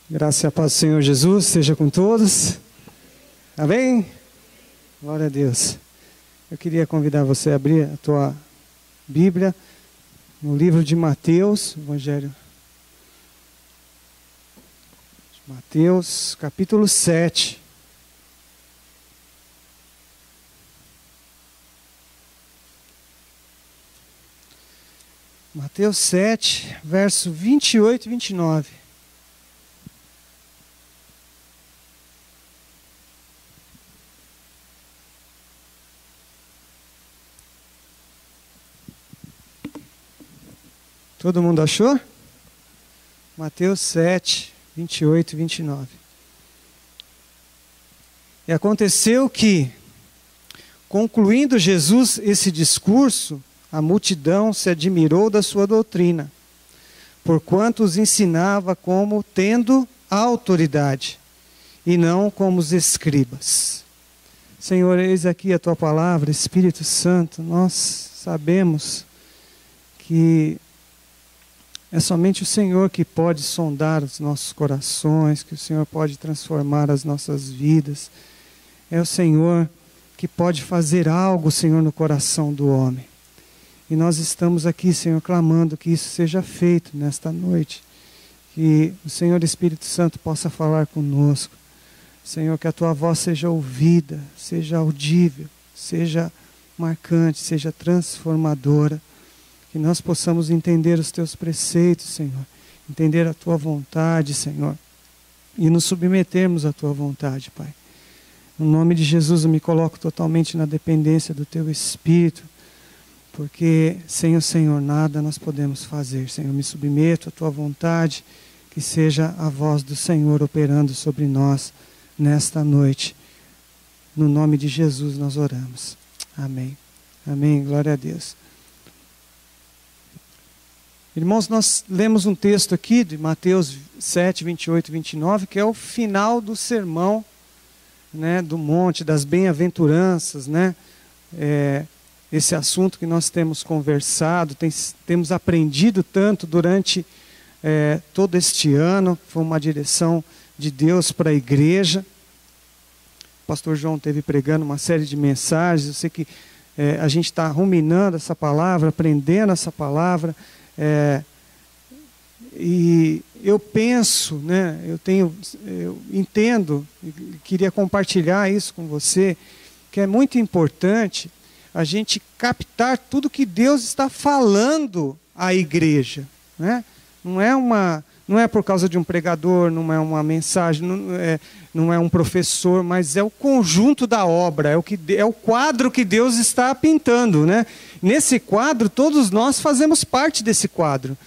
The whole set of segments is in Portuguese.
Graça e a paz do Senhor Jesus seja com todos. Amém? Glória a Deus. Eu queria convidar você a abrir a tua Bíblia no livro de Mateus, Evangelho de Mateus, capítulo 7. Mateus 7, verso 28 e 29. Todo mundo achou? Mateus 7, 28 e 29. E aconteceu que, concluindo Jesus esse discurso, a multidão se admirou da sua doutrina, porquanto os ensinava como tendo autoridade, e não como os escribas. Senhor, eis aqui a tua palavra, Espírito Santo. Nós sabemos que é somente o Senhor que pode sondar os nossos corações, que o Senhor pode transformar as nossas vidas. É o Senhor que pode fazer algo, Senhor, no coração do homem. E nós estamos aqui, Senhor, clamando que isso seja feito nesta noite. Que o Senhor Espírito Santo possa falar conosco. Senhor, que a tua voz seja ouvida, seja audível, seja marcante, seja transformadora. Que nós possamos entender os teus preceitos, Senhor. Entender a tua vontade, Senhor. E nos submetermos à tua vontade, Pai. No nome de Jesus eu me coloco totalmente na dependência do teu Espírito. Porque sem o Senhor nada nós podemos fazer. Senhor, me submeto à tua vontade. Que seja a voz do Senhor operando sobre nós nesta noite. No nome de Jesus nós oramos. Amém. Amém. Glória a Deus. Irmãos, nós lemos um texto aqui de Mateus 7, 28 e 29, que é o final do sermão, né, do monte, das bem-aventuranças, né? Esse assunto que nós temos conversado, temos aprendido tanto durante todo este ano. Foi uma direção de Deus para a igreja. O pastor João esteve pregando uma série de mensagens. Eu sei que a gente está ruminando essa palavra, aprendendo essa palavra. E eu penso, né, eu entendo, e queria compartilhar isso com você, que é muito importante a gente captar tudo que Deus está falando à igreja, né? Não é por causa de um pregador, não é uma mensagem, não é um professor, mas é o conjunto da obra, é o quadro que Deus está pintando, né? Nesse quadro, todos nós fazemos parte desse quadro.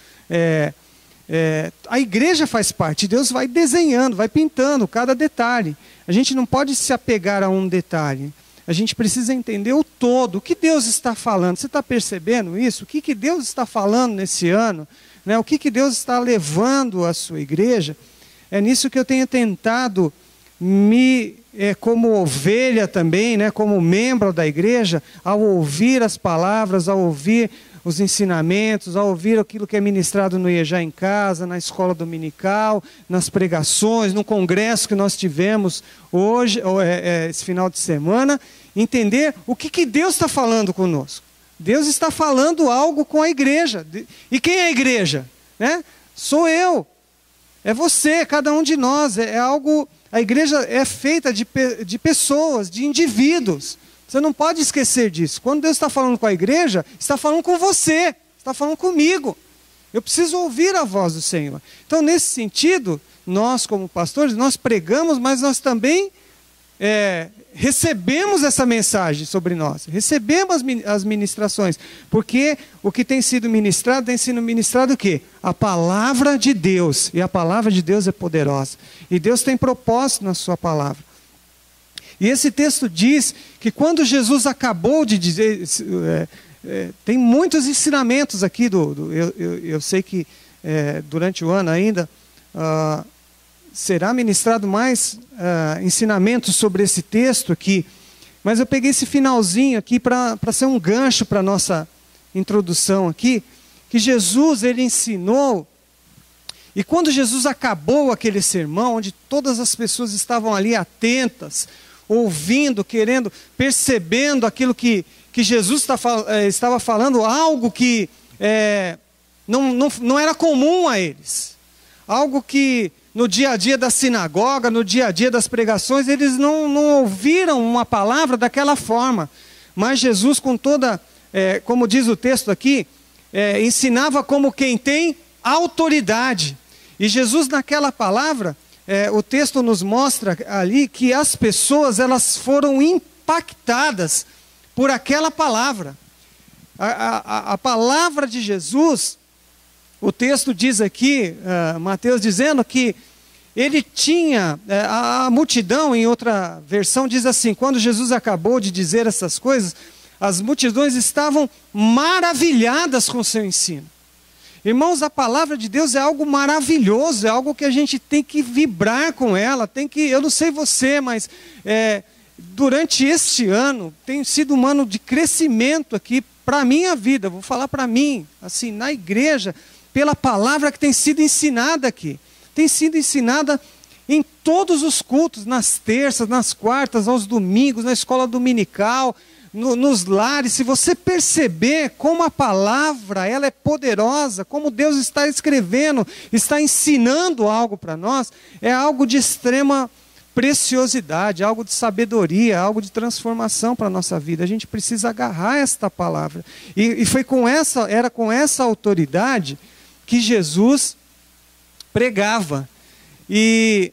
A igreja faz parte, Deus vai desenhando, vai pintando cada detalhe. A gente não pode se apegar a um detalhe. A gente precisa entender o todo, o que Deus está falando. Você está percebendo isso? O que Deus está falando nesse ano? Né? O que Deus está levando à sua igreja? É nisso que eu tenho tentado como ovelha também, né? Como membro da igreja, ao ouvir as palavras, ao ouvir os ensinamentos, ao ouvir aquilo que é ministrado no IEJA em casa, na escola dominical, nas pregações, no congresso que nós tivemos hoje, esse final de semana, entender o que Deus está falando conosco. Deus está falando algo com a igreja. E quem é a igreja? Né? Sou eu. É você, cada um de nós. A igreja é feita de pessoas, de indivíduos. Você não pode esquecer disso. Quando Deus está falando com a igreja, está falando com você, está falando comigo. Eu preciso ouvir a voz do Senhor. Então, nesse sentido, nós como pastores, nós pregamos, mas nós também recebemos essa mensagem sobre nós. Recebemos as ministrações. Porque o que tem sido ministrado o quê? A palavra de Deus. E a palavra de Deus é poderosa. E Deus tem propósito na sua palavra. E esse texto diz que quando Jesus acabou de dizer... tem muitos ensinamentos aqui. Eu sei que durante o ano ainda será ministrado mais ensinamentos sobre esse texto aqui. Mas eu peguei esse finalzinho aqui para ser um gancho para a nossa introdução aqui. Que Jesus, ele ensinou E quando Jesus acabou aquele sermão, onde todas as pessoas estavam ali atentas, ouvindo, querendo, percebendo aquilo que Jesus estava falando, algo que não era comum a eles. Algo que no dia a dia da sinagoga, no dia a dia das pregações, eles não ouviram uma palavra daquela forma. Mas Jesus, com toda, como diz o texto aqui, ensinava como quem tem autoridade. E Jesus, naquela palavra, o texto nos mostra ali que as pessoas, elas foram impactadas por aquela palavra. A palavra de Jesus, o texto diz aqui, Mateus dizendo que ele tinha, a multidão, em outra versão diz assim, quando Jesus acabou de dizer essas coisas, as multidões estavam maravilhadas com o seu ensino. Irmãos, a palavra de Deus é algo maravilhoso, é algo que a gente tem que vibrar com ela, eu não sei você, mas durante este ano, tem sido um ano de crescimento aqui para a minha vida, vou falar para mim, assim, na igreja, pela palavra que tem sido ensinada aqui. Tem sido ensinada em todos os cultos, nas terças, nas quartas, aos domingos, na escola dominical, nos lares. Se você perceber como a palavra ela é poderosa, como Deus está escrevendo, está ensinando algo para nós, é algo de extrema preciosidade, algo de sabedoria, algo de transformação para a nossa vida. A gente precisa agarrar esta palavra. E era com essa autoridade que Jesus pregava. E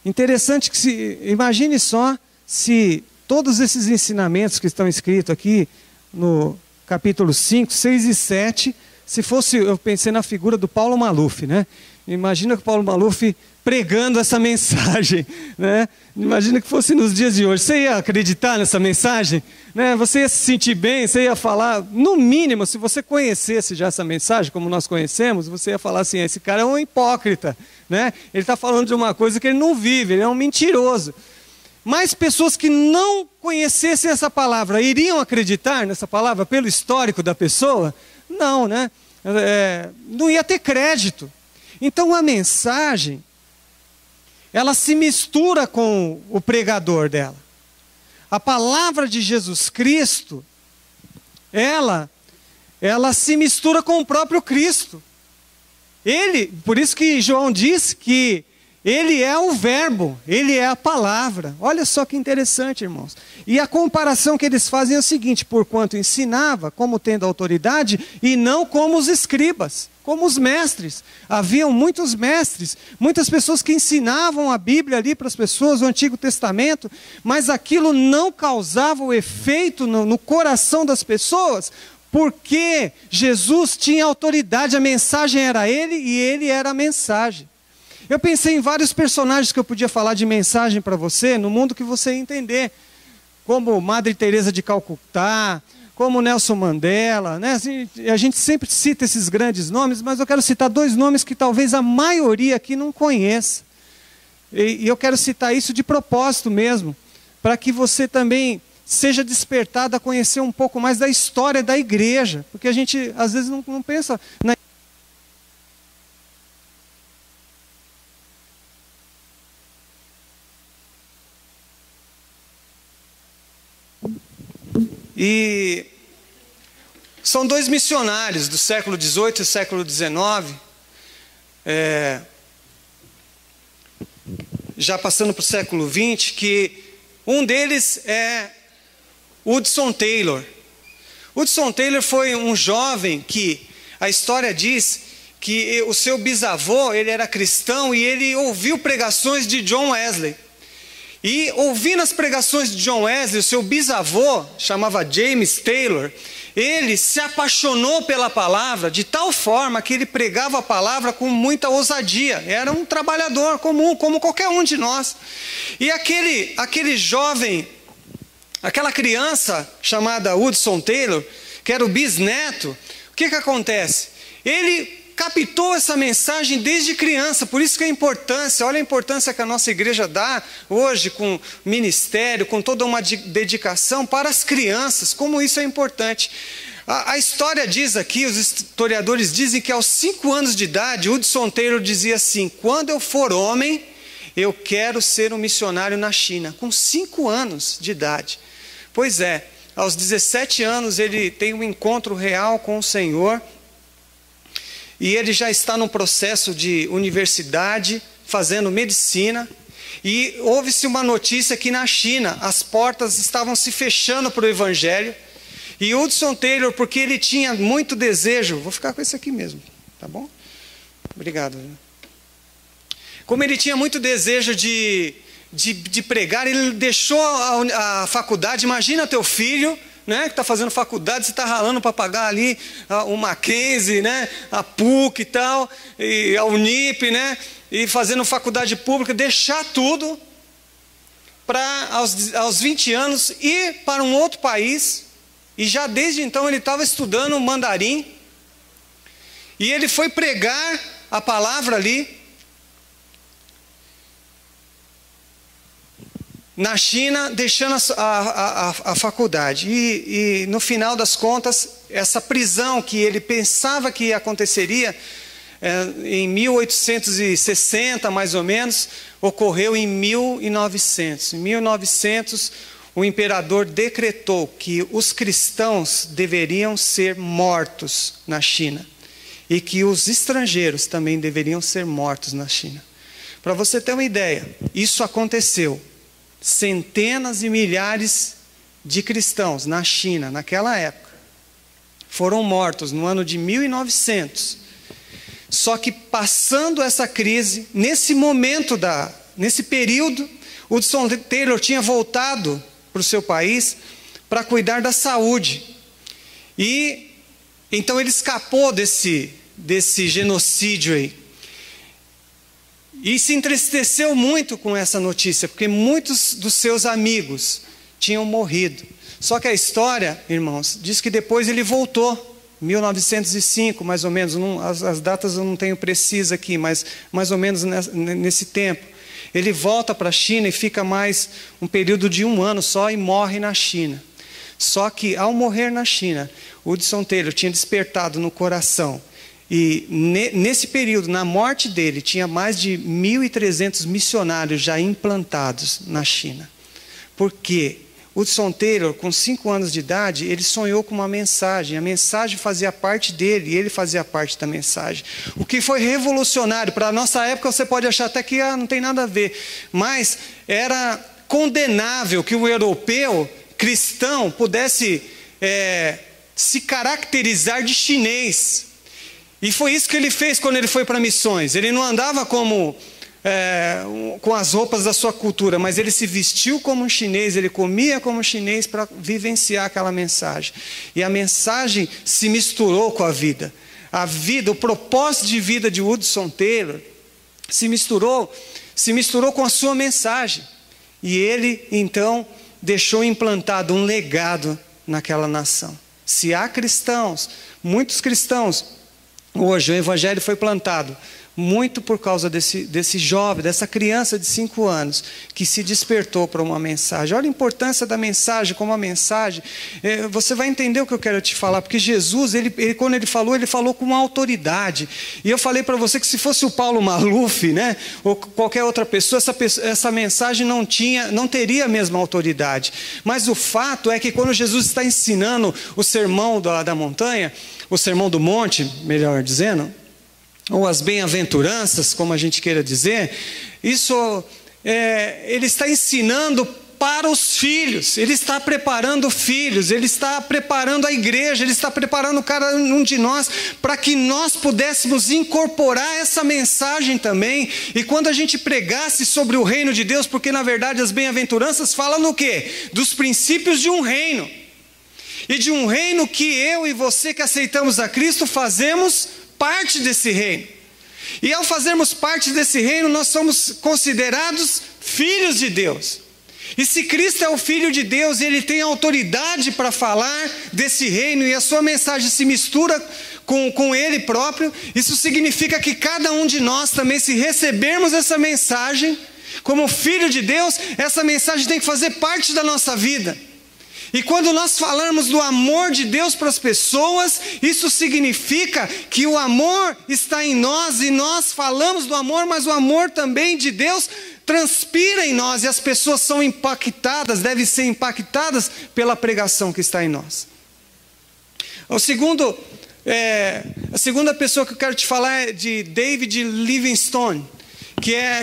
interessante que imagine só se todos esses ensinamentos que estão escritos aqui no capítulo 5, 6 e 7, se fosse, eu pensei na figura do Paulo Maluf, né? Imagina que o Paulo Maluf pregando essa mensagem, né? Imagina que fosse nos dias de hoje. Você ia acreditar nessa mensagem? Né? Você ia se sentir bem, você ia falar, no mínimo, se você conhecesse já essa mensagem, como nós conhecemos, você ia falar assim, esse cara é um hipócrita, né? Ele está falando de uma coisa que ele não vive, ele é um mentiroso. Mas pessoas que não conhecessem essa palavra, iriam acreditar nessa palavra pelo histórico da pessoa? Não, né? Não ia ter crédito. Então a mensagem, ela se mistura com o pregador dela. A palavra de Jesus Cristo, ela se mistura com o próprio Cristo. Por isso que João diz que ele é o verbo, ele é a palavra. Olha só que interessante, irmãos. E a comparação que eles fazem é o seguinte, porquanto ensinava como tendo autoridade e não como os escribas, como os mestres. Haviam muitos mestres, muitas pessoas que ensinavam a Bíblia ali para as pessoas, o Antigo Testamento, mas aquilo não causava o efeito no coração das pessoas, porque Jesus tinha autoridade, a mensagem era ele e ele era a mensagem. Eu pensei em vários personagens que eu podia falar de mensagem para você, no mundo que você ia entender, como Madre Teresa de Calcutá, como Nelson Mandela, né? Assim, a gente sempre cita esses grandes nomes, mas eu quero citar dois nomes que talvez a maioria aqui não conheça. E eu quero citar isso de propósito mesmo, para que você também seja despertado a conhecer um pouco mais da história da igreja, porque a gente às vezes não pensa na E são dois missionários do século XVIII e século XIX, já passando para o século XX, que um deles é Hudson Taylor. Hudson Taylor foi um jovem que a história diz que o seu bisavô, ele era cristão e ele ouviu pregações de John Wesley. E ouvindo as pregações de John Wesley, o seu bisavô, chamava James Taylor, ele se apaixonou pela palavra de tal forma que ele pregava a palavra com muita ousadia. Era um trabalhador comum, como qualquer um de nós. E aquele jovem, aquela criança chamada Hudson Taylor, que era o bisneto, o que acontece? Ele captou essa mensagem desde criança, por isso que a importância, olha a importância que a nossa igreja dá hoje com ministério, com toda uma dedicação para as crianças, como isso é importante. A história diz aqui, os historiadores dizem que aos 5 anos de idade, Hudson Taylor dizia assim: quando eu for homem, eu quero ser um missionário na China. Com 5 anos de idade. Pois é, aos 17 anos ele tem um encontro real com o Senhor. E ele já está num processo de universidade, fazendo medicina. E houve-se uma notícia que na China as portas estavam se fechando para o Evangelho. E Hudson Taylor, porque ele tinha muito desejo, vou ficar com esse aqui mesmo, tá bom? Obrigado. Como ele tinha muito desejo de pregar, ele deixou a faculdade. Imagina teu filho, né, que está fazendo faculdade, você está ralando para pagar ali o Mackenzie, né, a PUC e tal, e a Unip, né, e fazendo faculdade pública, deixar tudo para aos 20 anos ir para um outro país. E já desde então ele estava estudando mandarim. E ele foi pregar a palavra ali na China, deixando a faculdade. E no final das contas, essa prisão que ele pensava que aconteceria em 1860 mais ou menos, ocorreu em 1900. Em 1900 o imperador decretou que os cristãos deveriam ser mortos na China e que os estrangeiros também deveriam ser mortos na China. Para você ter uma ideia, isso aconteceu. Centenas e milhares de cristãos na China, naquela época, foram mortos no ano de 1900. Só que passando essa crise, nesse momento, nesse período, Hudson Taylor tinha voltado para o seu país para cuidar da saúde. E então ele escapou desse genocídio aí. E se entristeceu muito com essa notícia, porque muitos dos seus amigos tinham morrido. Só que a história, irmãos, diz que depois ele voltou, 1905 mais ou menos, as datas eu não tenho precisas aqui, mas mais ou menos nesse tempo. Ele volta para a China e fica mais um período de 1 ano só e morre na China. Só que ao morrer na China, Hudson Taylor tinha despertado no coração. E nesse período, na morte dele, tinha mais de 1.300 missionários já implantados na China. Por quê? Hudson Taylor, com 5 anos de idade, ele sonhou com uma mensagem. A mensagem fazia parte dele e ele fazia parte da mensagem. O que foi revolucionário. Para a nossa época você pode achar até que não tem nada a ver. Mas era condenável que o europeu cristão pudesse se caracterizar de chinês. E foi isso que ele fez quando ele foi para missões. Ele não andava com as roupas da sua cultura, mas ele se vestiu como um chinês, ele comia como um chinês para vivenciar aquela mensagem. E a mensagem se misturou com a vida. A vida, o propósito de vida de Hudson Taylor se misturou com a sua mensagem. E ele, então, deixou implantado um legado naquela nação. Se há cristãos, muitos cristãos, hoje o evangelho foi plantado muito por causa desse jovem, dessa criança de 5 anos, que se despertou para uma mensagem. Olha a importância da mensagem, como a mensagem, você vai entender o que eu quero te falar, porque Jesus, quando ele falou com uma autoridade. E eu falei para você que se fosse o Paulo Maluf, né, ou qualquer outra pessoa, essa mensagem não teria a mesma autoridade. Mas o fato é que quando Jesus está ensinando o sermão da montanha, o sermão do monte, melhor dizendo, ou as bem-aventuranças, como a gente queira dizer, ele está ensinando para os filhos, ele está preparando filhos, ele está preparando a igreja, ele está preparando cada um de nós para que nós pudéssemos incorporar essa mensagem também. E quando a gente pregasse sobre o reino de Deus, porque na verdade as bem-aventuranças falam do quê? Dos princípios de um reino. E de um reino que eu e você que aceitamos a Cristo fazemos parte desse reino. E ao fazermos parte desse reino, nós somos considerados filhos de Deus. E se Cristo é o Filho de Deus, Ele tem autoridade para falar desse reino, e a sua mensagem se mistura com Ele próprio, isso significa que cada um de nós também, se recebermos essa mensagem, como filho de Deus, essa mensagem tem que fazer parte da nossa vida. E quando nós falamos do amor de Deus para as pessoas, isso significa que o amor está em nós, e nós falamos do amor, mas o amor também de Deus transpira em nós, e as pessoas são impactadas, devem ser impactadas pela pregação que está em nós. A segunda pessoa que eu quero te falar é de David Livingstone,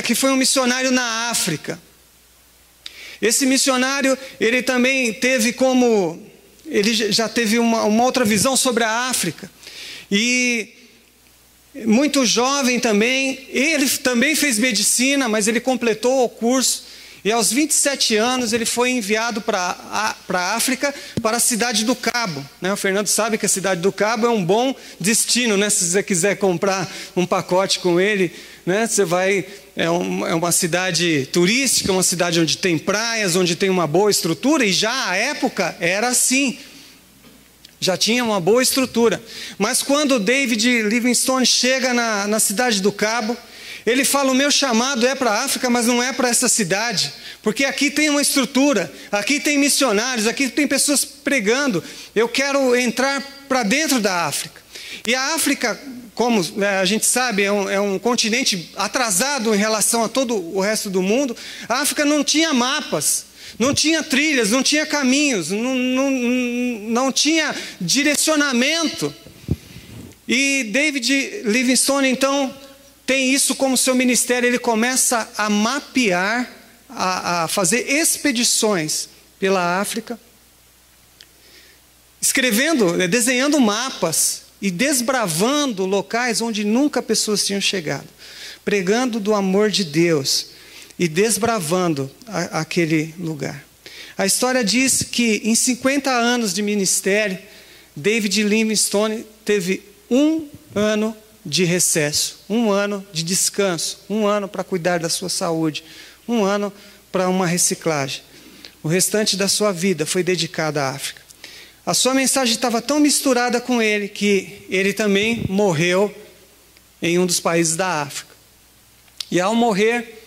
que foi um missionário na África. Esse missionário, ele também teve ele já teve uma outra visão sobre a África. E muito jovem também, ele também fez medicina, mas ele completou o curso. E aos 27 anos ele foi enviado para a África, para a Cidade do Cabo. O Fernando sabe que a Cidade do Cabo é um bom destino, se você quiser comprar um pacote com ele. Você vai, é uma cidade turística, uma cidade onde tem praias, onde tem uma boa estrutura, e já à época era assim, já tinha uma boa estrutura. Mas quando David Livingstone chega na Cidade do Cabo, ele fala: o meu chamado é para a África, mas não é para essa cidade, porque aqui tem uma estrutura, aqui tem missionários, aqui tem pessoas pregando, eu quero entrar para dentro da África. E a África, como a gente sabe, é um continente atrasado em relação a todo o resto do mundo. A África não tinha mapas, não tinha trilhas, não tinha caminhos, não tinha direcionamento. E David Livingstone, então, tem isso como seu ministério. Ele começa a mapear, a fazer expedições pela África, desenhando mapas e desbravando locais onde nunca pessoas tinham chegado, pregando do amor de Deus e desbravando aquele lugar. A história diz que em 50 anos de ministério, David Livingstone teve 1 ano de recesso, 1 ano de descanso, 1 ano para cuidar da sua saúde, 1 ano para uma reciclagem. O restante da sua vida foi dedicado à África. A sua mensagem estava tão misturada com ele que ele também morreu em um dos países da África. E ao morrer,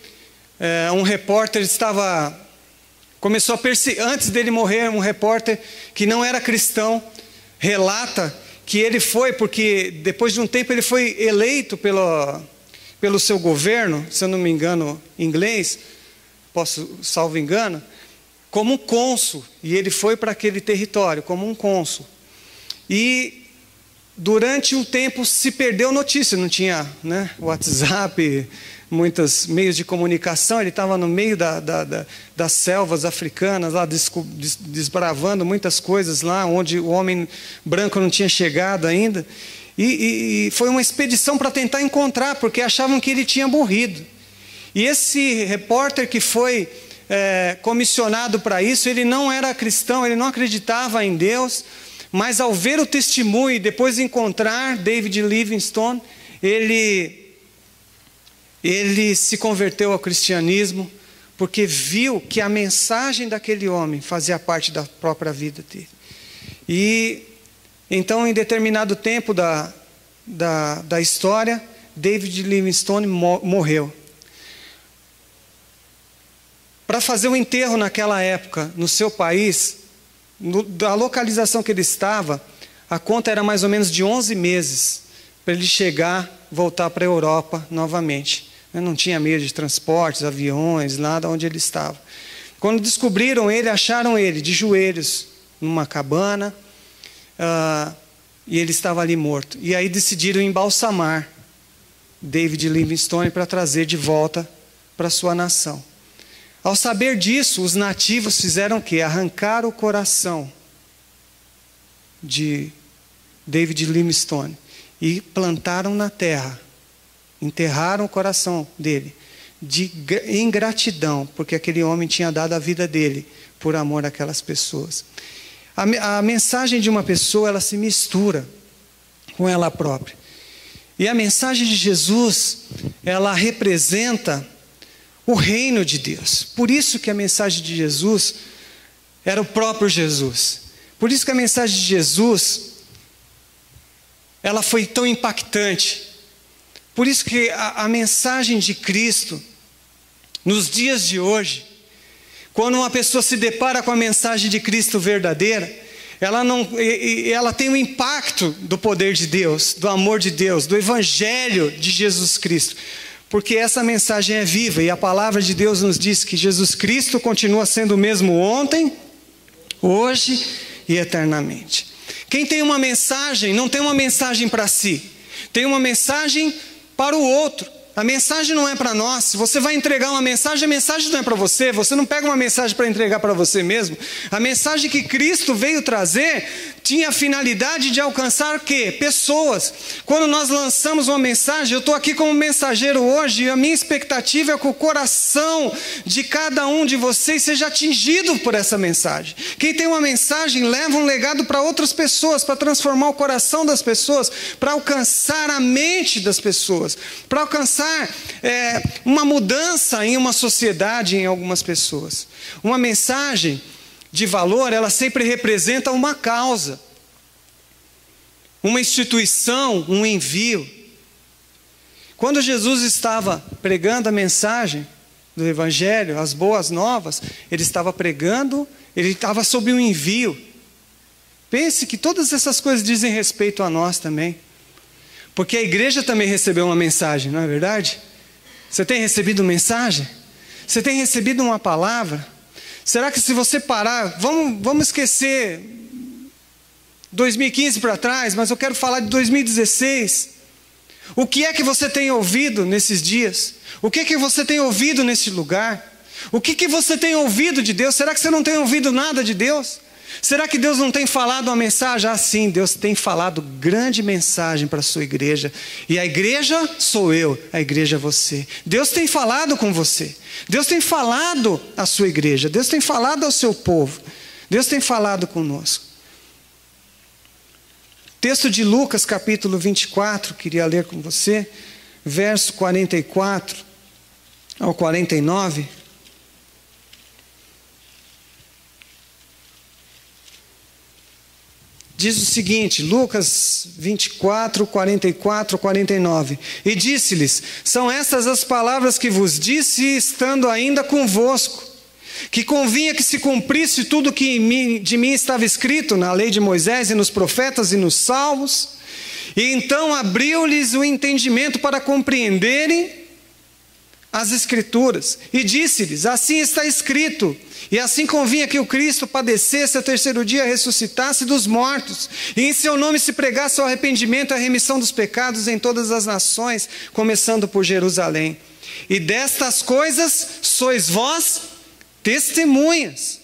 um repórter começou a perseguir. Antes dele morrer, um repórter que não era cristão relata que ele foi, porque depois de um tempo ele foi eleito pelo seu governo, se eu não me engano inglês, salvo engano, como um cônsul, e ele foi para aquele território como um cônsul. E durante um tempo se perdeu notícia, não tinha WhatsApp, muitos meios de comunicação. Ele estava no meio das selvas africanas, lá desbravando muitas coisas lá, onde o homem branco não tinha chegado ainda. E foi uma expedição para tentar encontrar, porque achavam que ele tinha morrido. E esse repórter que foi comissionado para isso, ele não era cristão, ele não acreditava em Deus, mas ao ver o testemunho e depois encontrar David Livingstone, ele se converteu ao cristianismo, porque viu que a mensagem daquele homem fazia parte da própria vida dele. E então, em determinado tempo da história, David Livingstone morreu. Para fazer o enterro naquela época, no seu país, da localização que ele estava, a conta era mais ou menos de 11 meses, para ele voltar para a Europa novamente. Não tinha meio de transportes, aviões, nada onde ele estava. Quando descobriram ele, acharam ele de joelhos numa cabana, e ele estava ali morto. E aí decidiram embalsamar David Livingstone para trazer de volta para sua nação. Ao saber disso, os nativos fizeram o quê? Arrancaram o coração de David Livingstone e plantaram na terra, enterraram o coração dele, em gratidão, porque aquele homem tinha dado a vida dele por amor àquelas pessoas. A mensagem de uma pessoa, ela se mistura com ela própria. E a mensagem de Jesus, ela representa o reino de Deus. Por isso que a mensagem de Jesus era o próprio Jesus. Por isso que a mensagem de Jesus, ela foi tão impactante. Por isso que a mensagem de Cristo, nos dias de hoje, Quando uma pessoa se depara com a mensagem de Cristo verdadeira, ela tem o impacto do poder de Deus, do amor de Deus, do Evangelho de Jesus Cristo. Porque essa mensagem é viva e a palavra de Deus nos diz que Jesus Cristo continua sendo o mesmo ontem, hoje e eternamente. Quem tem uma mensagem, não tem uma mensagem para si, tem uma mensagem para o outro. A mensagem não é para nós. Se você vai entregar uma mensagem, a mensagem não é para você. Você não pega uma mensagem para entregar para você mesmo. A mensagem que Cristo veio trazer tinha a finalidade de alcançar o quê? Pessoas. Quando nós lançamos uma mensagem, eu estou aqui como mensageiro hoje, e a minha expectativa é que o coração de cada um de vocês seja atingido por essa mensagem. Quem tem uma mensagem leva um legado para outras pessoas, para transformar o coração das pessoas, para alcançar a mente das pessoas, para alcançar uma mudança em uma sociedade, em algumas pessoas. Uma mensagem de valor, ela sempre representa uma causa, uma instituição, um envio. Quando Jesus estava pregando a mensagem do Evangelho, as boas novas, ele estava pregando, ele estava sob um envio. Pense que todas essas coisas dizem respeito a nós também. Porque a igreja também recebeu uma mensagem, não é verdade? Você tem recebido mensagem? Você tem recebido uma palavra? Será que se você parar, vamos esquecer 2015 para trás, mas eu quero falar de 2016. O que é que você tem ouvido nesses dias? O que é que você tem ouvido nesse lugar? O que você tem ouvido de Deus? Será que você não tem ouvido nada de Deus? Será que Deus não tem falado uma mensagem? Ah, sim, Deus tem falado grande mensagem para a sua igreja. E a igreja sou eu, a igreja é você. Deus tem falado com você. Deus tem falado à sua igreja. Deus tem falado ao seu povo. Deus tem falado conosco. Texto de Lucas, capítulo 24, queria ler com você, verso 44 ao 49. Diz o seguinte, Lucas 24, 44, 49. E disse-lhes, são estas as palavras que vos disse, estando ainda convosco, que convinha que se cumprisse tudo que de mim estava escrito na lei de Moisés e nos profetas e nos salmos. E então abriu-lhes o entendimento para compreenderem as Escrituras. E disse-lhes, assim está escrito, e assim convinha que o Cristo padecesse, ao terceiro dia ressuscitasse dos mortos, e em seu nome se pregasse o arrependimento e a remissão dos pecados em todas as nações, começando por Jerusalém. E destas coisas sois vós testemunhas.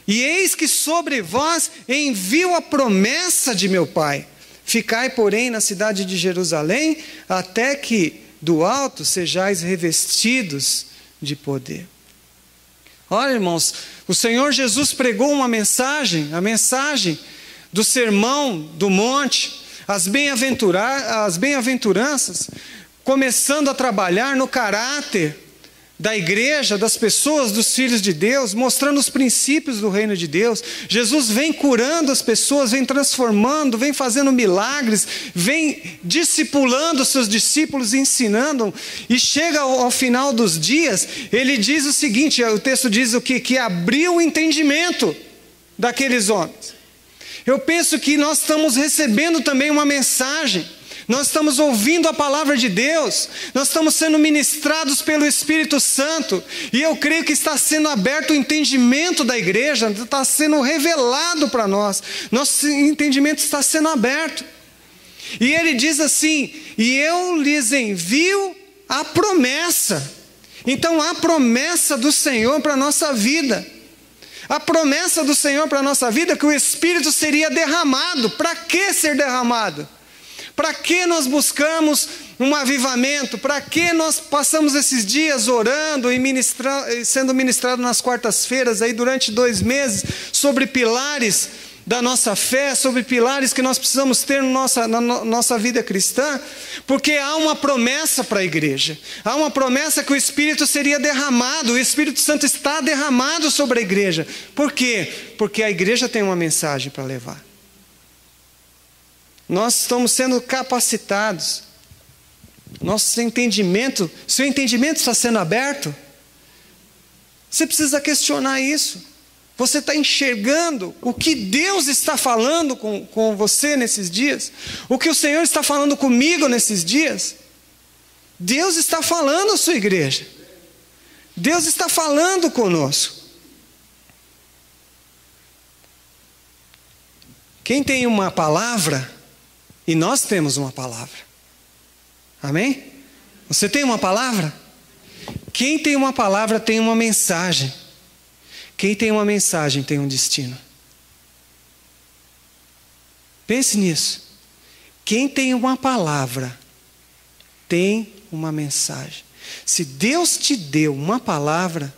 E eis que sobre vós envio a promessa de meu Pai. Ficai, porém, na cidade de Jerusalém, até que do alto sejais revestidos de poder. Olha, irmãos, o Senhor Jesus pregou uma mensagem, a mensagem do sermão do monte, as bem-aventuranças, começando a trabalhar no caráter da igreja, das pessoas, dos filhos de Deus, mostrando os princípios do reino de Deus. Jesus vem curando as pessoas, vem transformando, vem fazendo milagres, vem discipulando os seus discípulos, ensinando, e chega ao final dos dias, ele diz o seguinte, o texto diz o quê? Que abriu o entendimento daqueles homens. Eu penso que nós estamos recebendo também uma mensagem, nós estamos ouvindo a palavra de Deus, nós estamos sendo ministrados pelo Espírito Santo, e eu creio que está sendo aberto o entendimento da igreja, está sendo revelado para nós, nosso entendimento está sendo aberto. E ele diz assim, e eu lhes envio a promessa. Então há promessa do Senhor para a nossa vida. A promessa do Senhor para a nossa vida é que o Espírito seria derramado. Para que ser derramado? Para que nós buscamos um avivamento? Para que nós passamos esses dias orando e sendo ministrado nas quartas-feiras aí durante 2 meses sobre pilares da nossa fé, sobre pilares que nós precisamos ter na nossa vida cristã? Porque há uma promessa para a igreja, há uma promessa que o Espírito seria derramado, o Espírito Santo está derramado sobre a igreja. Por quê? Porque a igreja tem uma mensagem para levar. Nós estamos sendo capacitados, seu entendimento está sendo aberto? Você precisa questionar isso. Você está enxergando o que Deus está falando com você nesses dias? O que o Senhor está falando comigo nesses dias? Deus está falando à sua igreja. Deus está falando conosco. Quem tem uma palavra, e nós temos uma palavra. Amém? Você tem uma palavra? Quem tem uma palavra tem uma mensagem. Quem tem uma mensagem tem um destino. Pense nisso. Quem tem uma palavra tem uma mensagem. Se Deus te deu uma palavra,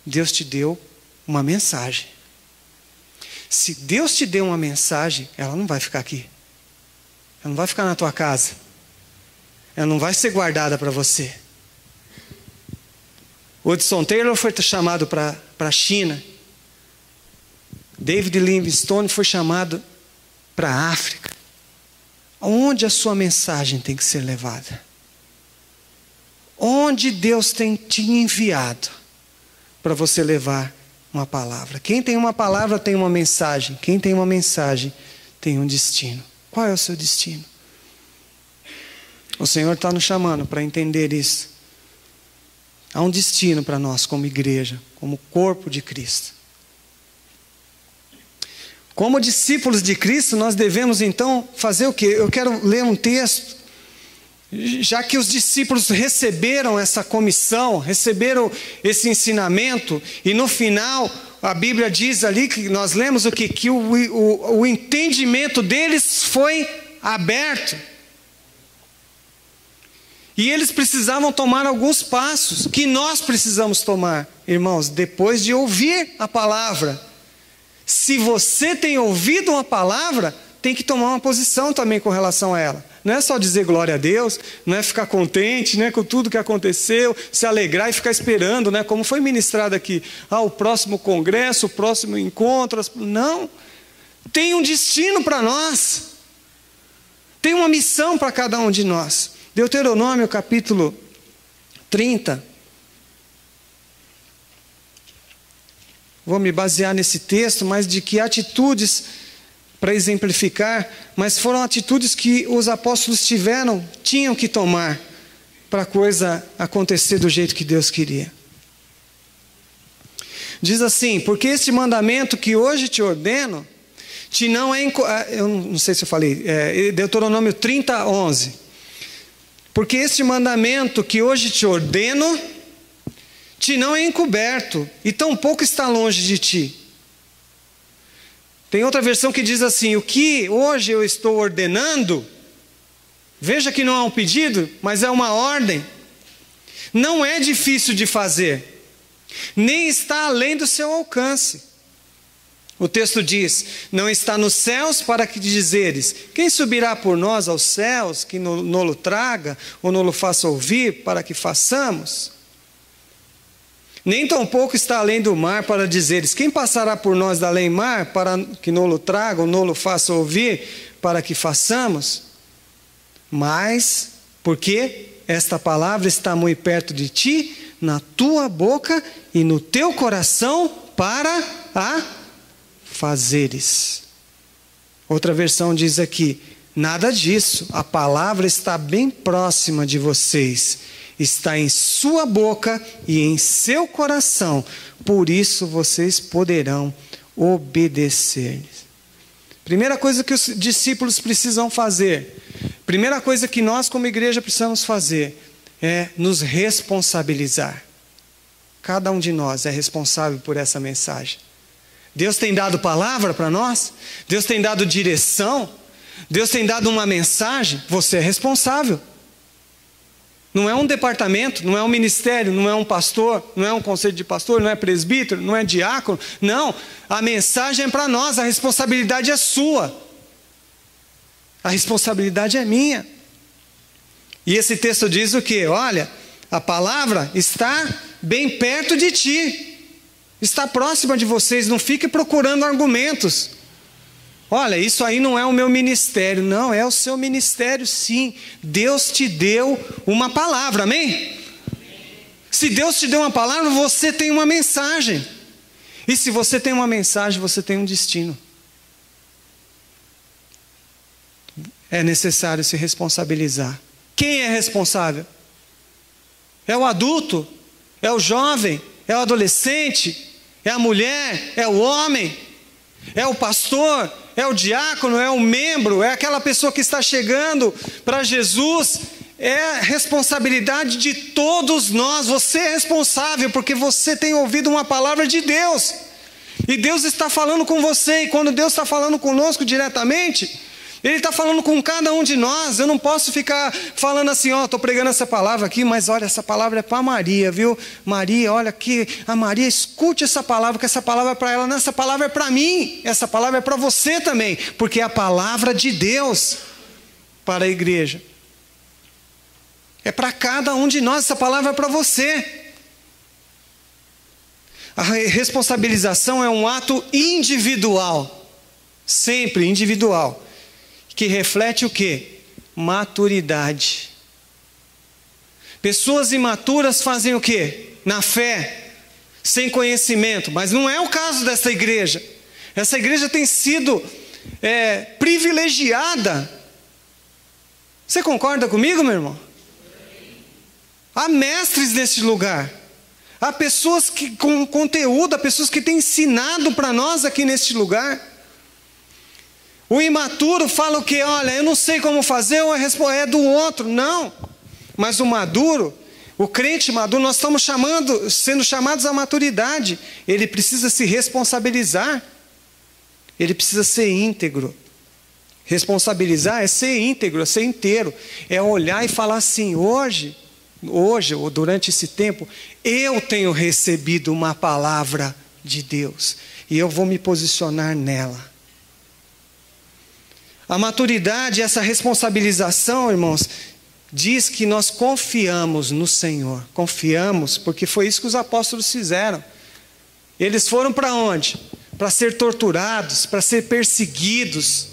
Deus te deu uma mensagem. Se Deus te deu uma mensagem, ela não vai ficar aqui. Ela não vai ficar na tua casa. Ela não vai ser guardada para você. Hudson Taylor foi chamado para a China. David Livingstone foi chamado para a África. Onde a sua mensagem tem que ser levada? Onde Deus tem te enviado para você levar uma palavra? Quem tem uma palavra tem uma mensagem. Quem tem uma mensagem tem um destino. Qual é o seu destino? O Senhor está nos chamando para entender isso. Há um destino para nós como igreja, como corpo de Cristo. Como discípulos de Cristo, nós devemos então fazer o quê? Eu quero ler um texto, já que os discípulos receberam essa comissão, receberam esse ensinamento, e no final a Bíblia diz ali, que nós lemos o quê? Que o entendimento deles foi aberto. E eles precisavam tomar alguns passos, que nós precisamos tomar, irmãos, depois de ouvir a palavra. Se você tem ouvido uma palavra, tem que tomar uma posição também com relação a ela. Não é só dizer glória a Deus, não é ficar contente, né, com tudo que aconteceu, se alegrar e ficar esperando, né, como foi ministrado aqui, o próximo congresso, o próximo encontro. Não, tem um destino para nós, tem uma missão para cada um de nós. Deuteronômio capítulo 30. Vou me basear nesse texto, mas de que atitudes, para exemplificar, mas foram atitudes que os apóstolos tinham que tomar para a coisa acontecer do jeito que Deus queria. Diz assim: porque este mandamento que hoje te ordeno, eu não sei se eu falei, Deuteronômio 30, 11. Porque este mandamento que hoje te ordeno, te não é encoberto, e tampouco está longe de ti. Tem outra versão que diz assim: o que hoje eu estou ordenando, veja que não é um pedido, mas é uma ordem, não é difícil de fazer, nem está além do seu alcance. O texto diz: não está nos céus para que dizeres, quem subirá por nós aos céus, que nolo traga, ou nolo faça ouvir, para que façamos? Nem tampouco está além do mar para dizeres, quem passará por nós da além mar, para que nolo traga, ou nolo faça ouvir, para que façamos? Mas, porque esta palavra está muito perto de ti, na tua boca e no teu coração, para a fazeres. Outra versão diz aqui: nada disso, a palavra está bem próxima de vocês, está em sua boca e em seu coração, por isso vocês poderão obedecer. Primeira coisa que os discípulos precisam fazer, primeira coisa que nós como igreja precisamos fazer, é nos responsabilizar. Cada um de nós é responsável por essa mensagem. Deus tem dado palavra para nós, Deus tem dado direção, Deus tem dado uma mensagem, você é responsável. Não é um departamento, não é um ministério, não é um pastor, não é um conselho de pastor, não é presbítero, não é diácono. Não, a mensagem é para nós, a responsabilidade é sua. A responsabilidade é minha. E esse texto diz o quê? Olha, a palavra está bem perto de ti. Está próxima de vocês, não fique procurando argumentos. Olha, isso aí não é o meu ministério. Não, é o seu ministério sim. Deus te deu uma palavra, amém? Se Deus te deu uma palavra, você tem uma mensagem. E se você tem uma mensagem, você tem um destino. É necessário se responsabilizar. Quem é responsável? É o adulto? É o jovem? É o adolescente? É a mulher? É o homem? É o pastor? É o diácono? É o membro? É aquela pessoa que está chegando para Jesus? É responsabilidade de todos nós. Você é responsável porque você tem ouvido uma palavra de Deus. E Deus está falando com você. E quando Deus está falando conosco diretamente, Ele está falando com cada um de nós. Eu não posso ficar falando assim, ó, estou pregando essa palavra aqui, mas olha, essa palavra é para Maria, viu? Maria, olha aqui, a Maria, escute essa palavra, que essa palavra é para ela. Não, essa palavra é para mim, essa palavra é para você também, porque é a palavra de Deus para a igreja. É para cada um de nós, essa palavra é para você. A responsabilização é um ato individual, sempre individual, que reflete o quê? Maturidade. Pessoas imaturas fazem o quê? Na fé, sem conhecimento, mas não é o caso dessa igreja. Essa igreja tem sido privilegiada. Você concorda comigo, meu irmão? Há mestres nesse lugar. Há pessoas com conteúdo, há pessoas que têm ensinado para nós aqui neste lugar. O imaturo fala o quê? Olha, eu não sei como fazer, ou é do outro. Não. Mas o maduro, o crente maduro, nós estamos sendo chamados à maturidade. Ele precisa se responsabilizar. Ele precisa ser íntegro. Responsabilizar é ser íntegro, é ser inteiro. É olhar e falar assim, hoje, ou durante esse tempo, eu tenho recebido uma palavra de Deus. E eu vou me posicionar nela. A maturidade, essa responsabilização, irmãos, diz que nós confiamos no Senhor. Confiamos, porque foi isso que os apóstolos fizeram. Eles foram para onde? Para ser torturados, para ser perseguidos,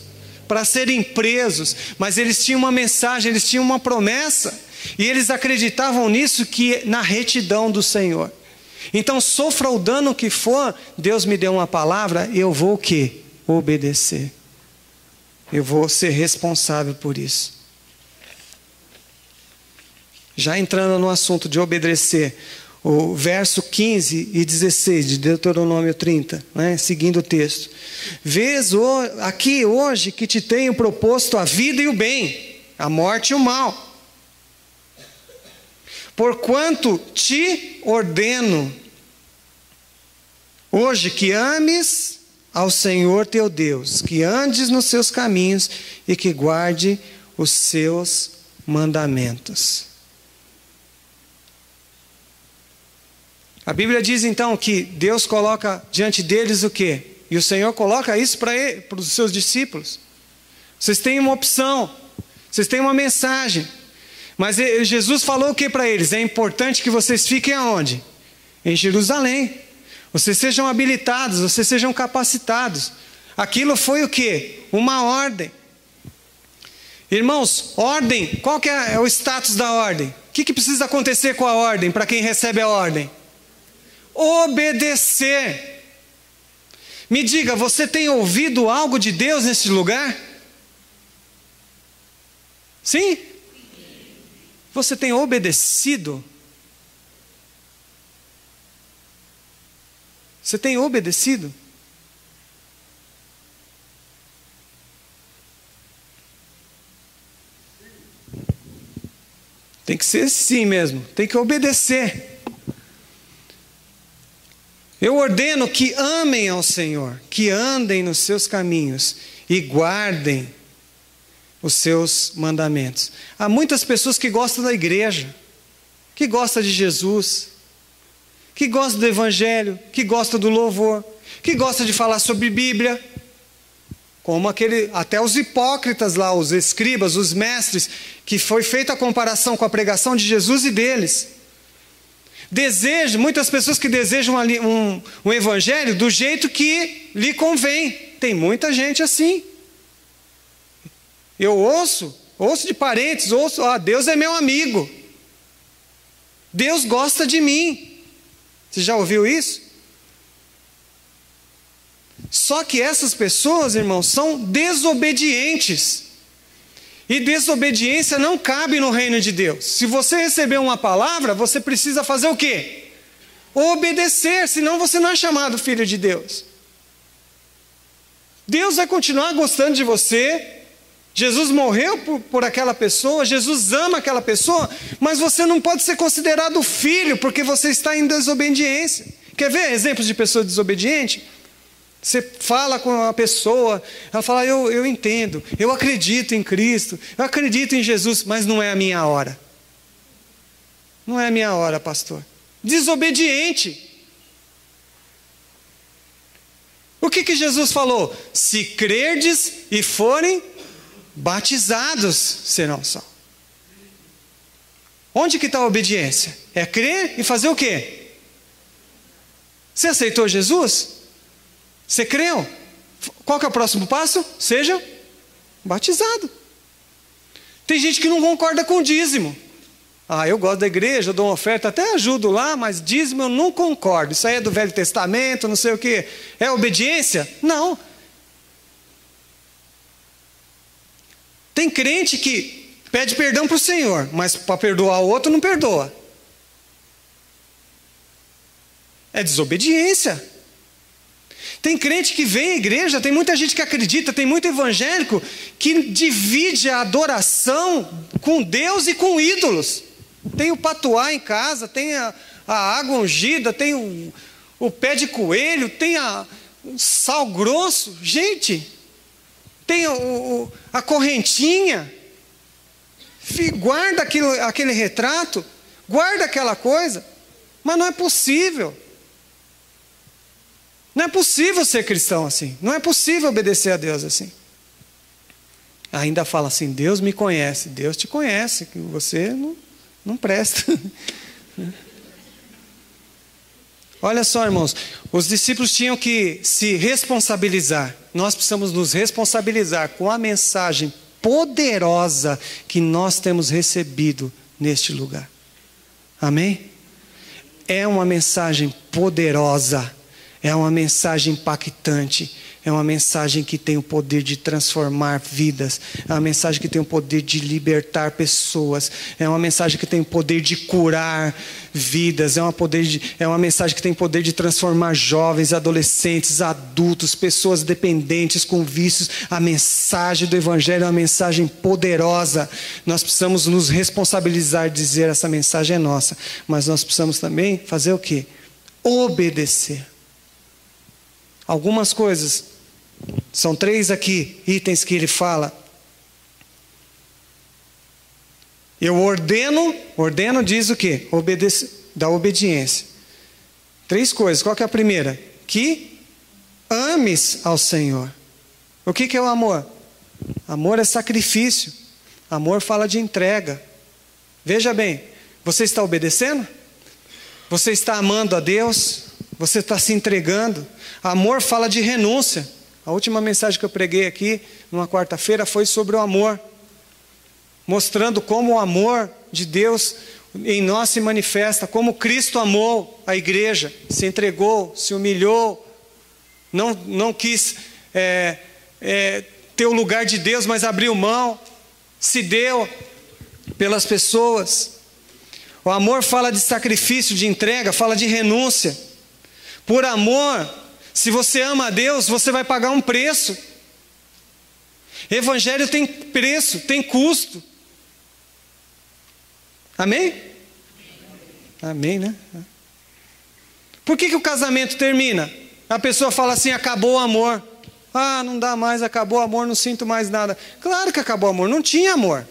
para serem presos. Mas eles tinham uma mensagem, eles tinham uma promessa. E eles acreditavam nisso, que na retidão do Senhor. Então, sofra o dano que for, Deus me deu uma palavra, eu vou o quê? Obedecer. Eu vou ser responsável por isso. Já entrando no assunto de obedecer, o verso 15 e 16 de Deuteronômio 30, né, seguindo o texto. Vês aqui hoje que te tenho proposto a vida e o bem, a morte e o mal. Porquanto te ordeno hoje que ames ao Senhor teu Deus, que andes nos seus caminhos e que guarde os seus mandamentos. A Bíblia diz então que Deus coloca diante deles o quê? E o Senhor coloca isso para os seus discípulos. Vocês têm uma opção, vocês têm uma mensagem. Mas Jesus falou o que para eles? É importante que vocês fiquem aonde? Em Jerusalém. Vocês sejam habilitados, vocês sejam capacitados. Aquilo foi o que? Uma ordem. Irmãos, ordem, qual que é o status da ordem? O que precisa acontecer com a ordem, para quem recebe a ordem? Obedecer. Me diga, você tem ouvido algo de Deus nesse lugar? Sim? Você tem obedecido? Você tem obedecido? Tem que ser sim mesmo, tem que obedecer. Eu ordeno que amem ao Senhor, que andem nos seus caminhos e guardem os seus mandamentos. Há muitas pessoas que gostam da igreja, que gostam de Jesus, que gostam do evangelho, que gostam do louvor, que gostam de falar sobre Bíblia, como até os hipócritas lá, os escribas, os mestres, que foi feita a comparação com a pregação de Jesus e deles. Muitas pessoas que desejam um evangelho do jeito que lhe convém. Tem muita gente assim. Eu ouço de parentes, Deus é meu amigo. Deus gosta de mim. Você já ouviu isso? Só que essas pessoas, irmãos, são desobedientes. E desobediência não cabe no reino de Deus. Se você receber uma palavra, você precisa fazer o quê? Obedecer, senão você não é chamado filho de Deus. Deus vai continuar gostando de você. Jesus morreu por aquela pessoa, Jesus ama aquela pessoa, mas você não pode ser considerado filho porque você está em desobediência. Quer ver exemplos de pessoa desobediente? Você fala com uma pessoa, ela fala, eu entendo, eu acredito em Cristo, eu acredito em Jesus, mas não é a minha hora. Não é a minha hora, pastor. Desobediente. O que Jesus falou? Se crerdes e forem batizados, serão salvos. Onde que está a obediência? É crer e fazer o quê? Você aceitou Jesus? Você creu? Qual que é o próximo passo? Seja batizado. Tem gente que não concorda com o dízimo. Eu gosto da igreja, eu dou uma oferta, até ajudo lá, mas dízimo eu não concordo. Isso aí é do Velho Testamento, não sei o quê. É obediência? Não. Tem crente que pede perdão para o Senhor, mas para perdoar o outro não perdoa. É desobediência. Tem crente que vem à igreja, tem muita gente que acredita, tem muito evangélico que divide a adoração com Deus e com ídolos. Tem o patuá em casa, tem a água ungida, tem o pé de coelho, tem o sal grosso. Gente, tem a correntinha. Guarda aquele retrato, guarda aquela coisa, mas não é possível. Não é possível ser cristão assim. Não é possível obedecer a Deus assim. Ainda fala assim, Deus me conhece. Deus te conhece, que você não presta. Olha só, irmãos. Os discípulos tinham que se responsabilizar. Nós precisamos nos responsabilizar com a mensagem poderosa que nós temos recebido neste lugar. Amém? É uma mensagem poderosa. É uma mensagem impactante, é uma mensagem que tem o poder de transformar vidas, é uma mensagem que tem o poder de libertar pessoas, é uma mensagem que tem o poder de curar vidas, é uma mensagem que tem o poder de transformar jovens, adolescentes, adultos, pessoas dependentes com vícios. A mensagem do Evangelho é uma mensagem poderosa. Nós precisamos nos responsabilizar de dizer essa mensagem é nossa, mas nós precisamos também fazer o quê? Obedecer. Algumas coisas, são 3 aqui, itens que ele fala. Eu ordeno diz o quê? Da obediência. 3 coisas, qual que é a primeira? Que ames ao Senhor. O que é o amor? Amor é sacrifício, amor fala de entrega. Veja bem, você está obedecendo? Você está amando a Deus? Você está se entregando? Amor fala de renúncia. A última mensagem que eu preguei aqui, numa quarta-feira, foi sobre o amor. Mostrando como o amor de Deus em nós se manifesta. Como Cristo amou a igreja. Se entregou, se humilhou. Não quis ter o lugar de Deus, mas abriu mão. Se deu pelas pessoas. O amor fala de sacrifício, de entrega, fala de renúncia. Por amor, se você ama a Deus, você vai pagar um preço. Evangelho tem preço, tem custo. Amém? Amém, né? Por que o casamento termina? A pessoa fala assim, acabou o amor. Não dá mais, acabou o amor, não sinto mais nada. Claro que acabou o amor, não tinha amor.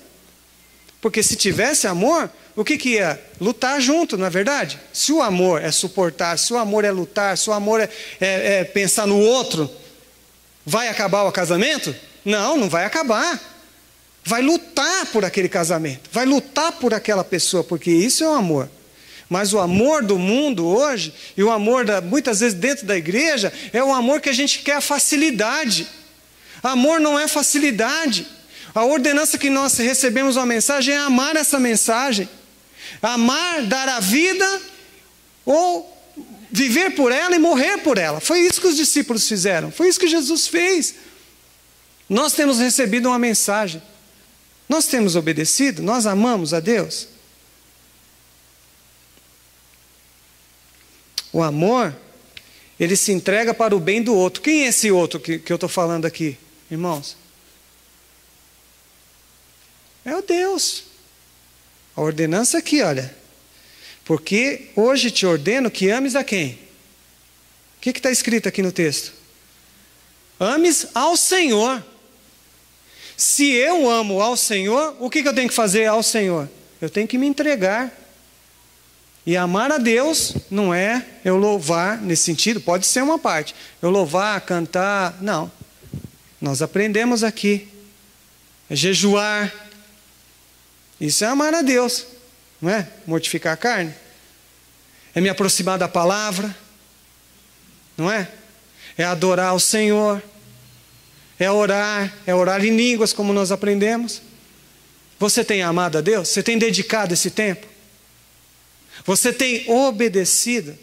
Porque se tivesse amor, o que ia? Lutar junto, não é verdade? Se o amor é suportar, se o amor é lutar, se o amor é pensar no outro, vai acabar o casamento? Não vai acabar. Vai lutar por aquele casamento, vai lutar por aquela pessoa, porque isso é o amor. Mas o amor do mundo hoje, e o amor muitas vezes dentro da igreja, é o amor que a gente quer a facilidade. Amor não é facilidade. A ordenança que nós recebemos uma mensagem é amar essa mensagem. Amar, dar a vida, ou viver por ela e morrer por ela. Foi isso que os discípulos fizeram. Foi isso que Jesus fez. Nós temos recebido uma mensagem. Nós temos obedecido? Nós amamos a Deus? O amor, ele se entrega para o bem do outro. Quem é esse outro que eu estou falando aqui, irmãos? É o Deus. A ordenança aqui, olha. Porque hoje te ordeno que ames a quem? O que está escrito aqui no texto? Ames ao Senhor. Se eu amo ao Senhor, o que eu tenho que fazer ao Senhor? Eu tenho que me entregar. E amar a Deus não é eu louvar nesse sentido, pode ser uma parte. Eu louvar, cantar, não. Nós aprendemos aqui. É jejuar. Isso é amar a Deus. Não é? Mortificar a carne. É me aproximar da palavra. Não é? É adorar o Senhor. É orar em línguas, como nós aprendemos. Você tem amado a Deus? Você tem dedicado esse tempo? Você tem obedecido?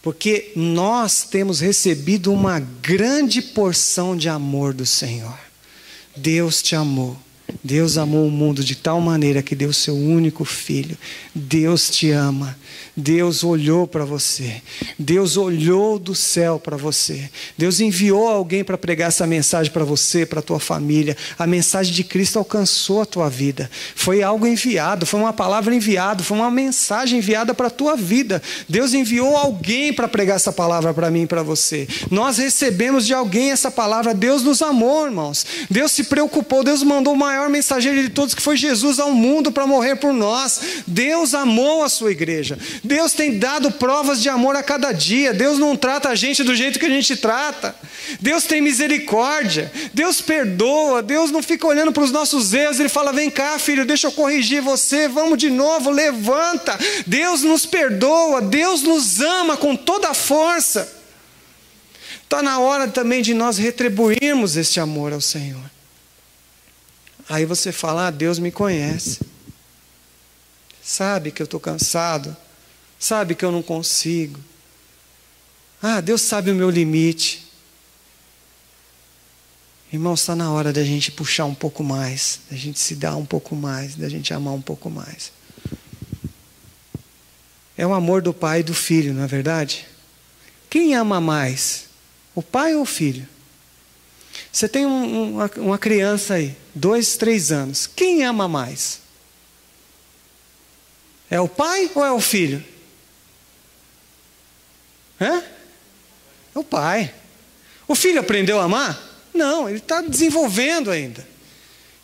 Porque nós temos recebido uma grande porção de amor do Senhor. Deus te amou. Deus amou o mundo de tal maneira que deu o seu único filho. Deus te ama. Deus olhou para você. Deus olhou do céu para você. Deus enviou alguém para pregar essa mensagem para você, para a tua família. A mensagem de Cristo alcançou a tua vida. Foi algo enviado, foi uma palavra enviada, foi uma mensagem enviada para a tua vida. Deus enviou alguém para pregar essa palavra para mim e para você. Nós recebemos de alguém essa palavra. Deus nos amou, irmãos. Deus se preocupou. Deus mandou o maior mensageiro de todos, que foi Jesus ao mundo para morrer por nós. Deus amou a sua igreja. Deus tem dado provas de amor a cada dia. Deus não trata a gente do jeito que a gente trata. Deus tem misericórdia. Deus perdoa. Deus não fica olhando para os nossos erros. Ele fala: vem cá, filho, deixa eu corrigir você. Vamos de novo, levanta. Deus nos perdoa. Deus nos ama com toda a força. Está na hora também de nós retribuirmos este amor ao Senhor. Aí você fala: ah, Deus me conhece. Sabe que eu estou cansado. Sabe que eu não consigo. Ah, Deus sabe o meu limite. Irmãos, está na hora da gente puxar um pouco mais, da gente se dar um pouco mais, da gente amar um pouco mais. É o amor do pai e do filho, não é verdade? Quem ama mais? O pai ou o filho? Você tem uma criança aí, 2, 3 anos. Quem ama mais? É o pai ou é o filho? É o pai. O filho aprendeu a amar? Não, ele está desenvolvendo ainda.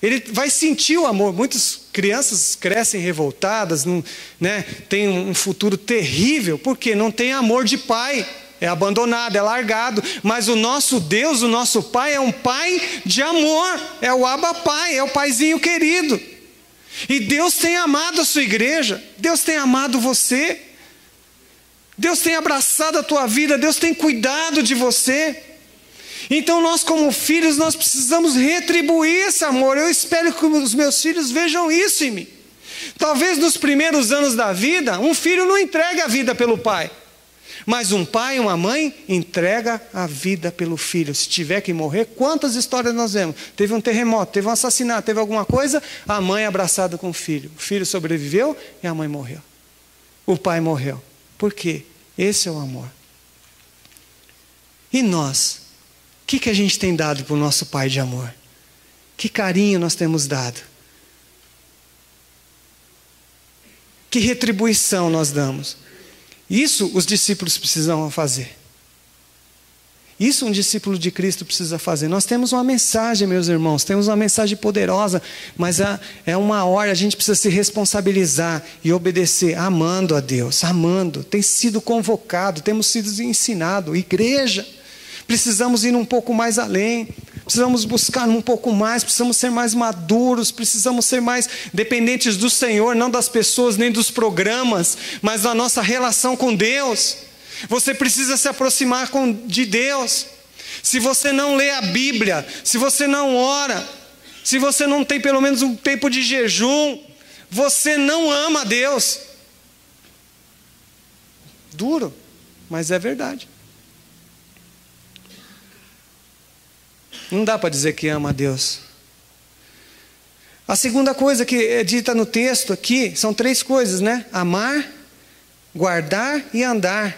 Ele vai sentir o amor. Muitas crianças crescem revoltadas, tem um futuro terrível, porque não tem amor de pai. É abandonado, é largado. Mas o nosso Deus, o nosso Pai, é um Pai de amor. É o Abba Pai, é o Paizinho querido. E Deus tem amado a sua igreja. Deus tem amado você. Deus tem abraçado a tua vida. Deus tem cuidado de você. Então nós, como filhos, nós precisamos retribuir esse amor. Eu espero que os meus filhos vejam isso em mim. Talvez nos primeiros anos da vida, um filho não entregue a vida pelo pai. Mas um pai e uma mãe entrega a vida pelo filho. Se tiver que morrer, quantas histórias nós vemos? Teve um terremoto, teve um assassinato, teve alguma coisa, a mãe abraçada com o filho sobreviveu e a mãe morreu. O pai morreu. Por quê? Esse é o amor. E nós? O que a gente tem dado para o nosso pai de amor? Que carinho nós temos dado? Que retribuição nós damos? Isso os discípulos precisam fazer. Isso um discípulo de Cristo precisa fazer. Nós temos uma mensagem, meus irmãos, temos uma mensagem poderosa, mas é uma hora, a gente precisa se responsabilizar e obedecer, amando a Deus, amando. Tem sido convocado, temos sido ensinados. Igreja, precisamos ir um pouco mais além, precisamos buscar um pouco mais, precisamos ser mais maduros, precisamos ser mais dependentes do Senhor, não das pessoas, nem dos programas, mas da nossa relação com Deus. Você precisa se aproximar de Deus. Se você não lê a Bíblia, se você não ora, se você não tem pelo menos um tempo de jejum, você não ama a Deus. Duro, mas é verdade. Não dá para dizer que ama a Deus. A segunda coisa que é dita no texto aqui, são 3 coisas, né? Amar, guardar e andar.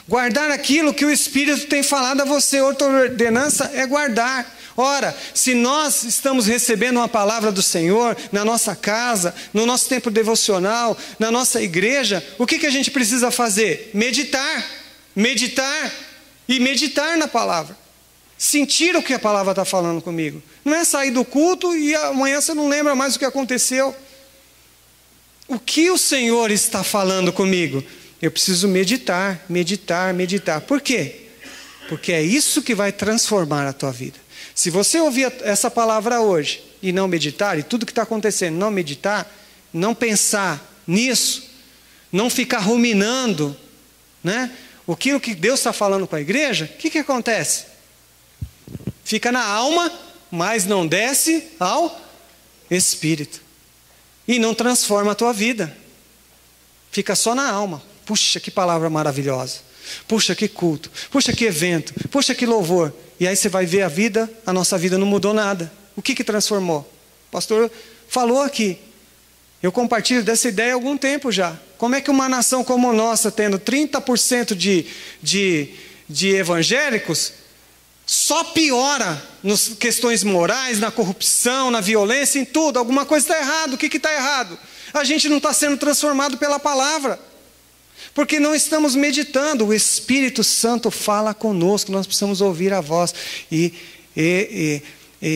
Guardar aquilo que o Espírito tem falado a você. Outra ordenança é guardar. Ora, se nós estamos recebendo uma palavra do Senhor na nossa casa, no nosso tempo devocional, na nossa igreja, o que a gente precisa fazer? Meditar. Meditar e meditar na palavra. Sentir o que a palavra está falando comigo. Não é sair do culto e amanhã você não lembra mais o que aconteceu. O que o Senhor está falando comigo? Eu preciso meditar, meditar, meditar. Por quê? Porque é isso que vai transformar a tua vida. Se você ouvir essa palavra hoje e não meditar, e tudo que está acontecendo, não meditar, não pensar nisso, não ficar ruminando, né? Aquilo que Deus está falando para a igreja, o que acontece? Fica na alma, mas não desce ao espírito. E não transforma a tua vida. Fica só na alma. Puxa, que palavra maravilhosa. Puxa, que culto. Puxa, que evento. Puxa, que louvor. E aí você vai ver a nossa vida não mudou nada. O que transformou? O pastor falou aqui. Eu compartilho dessa ideia há algum tempo já. Como é que uma nação como a nossa, tendo 30% de evangélicos, só piora nas questões morais, na corrupção, na violência, em tudo. Alguma coisa está errado. O que está errado? A gente não está sendo transformado pela palavra. Porque não estamos meditando. O Espírito Santo fala conosco. Nós precisamos ouvir a voz. E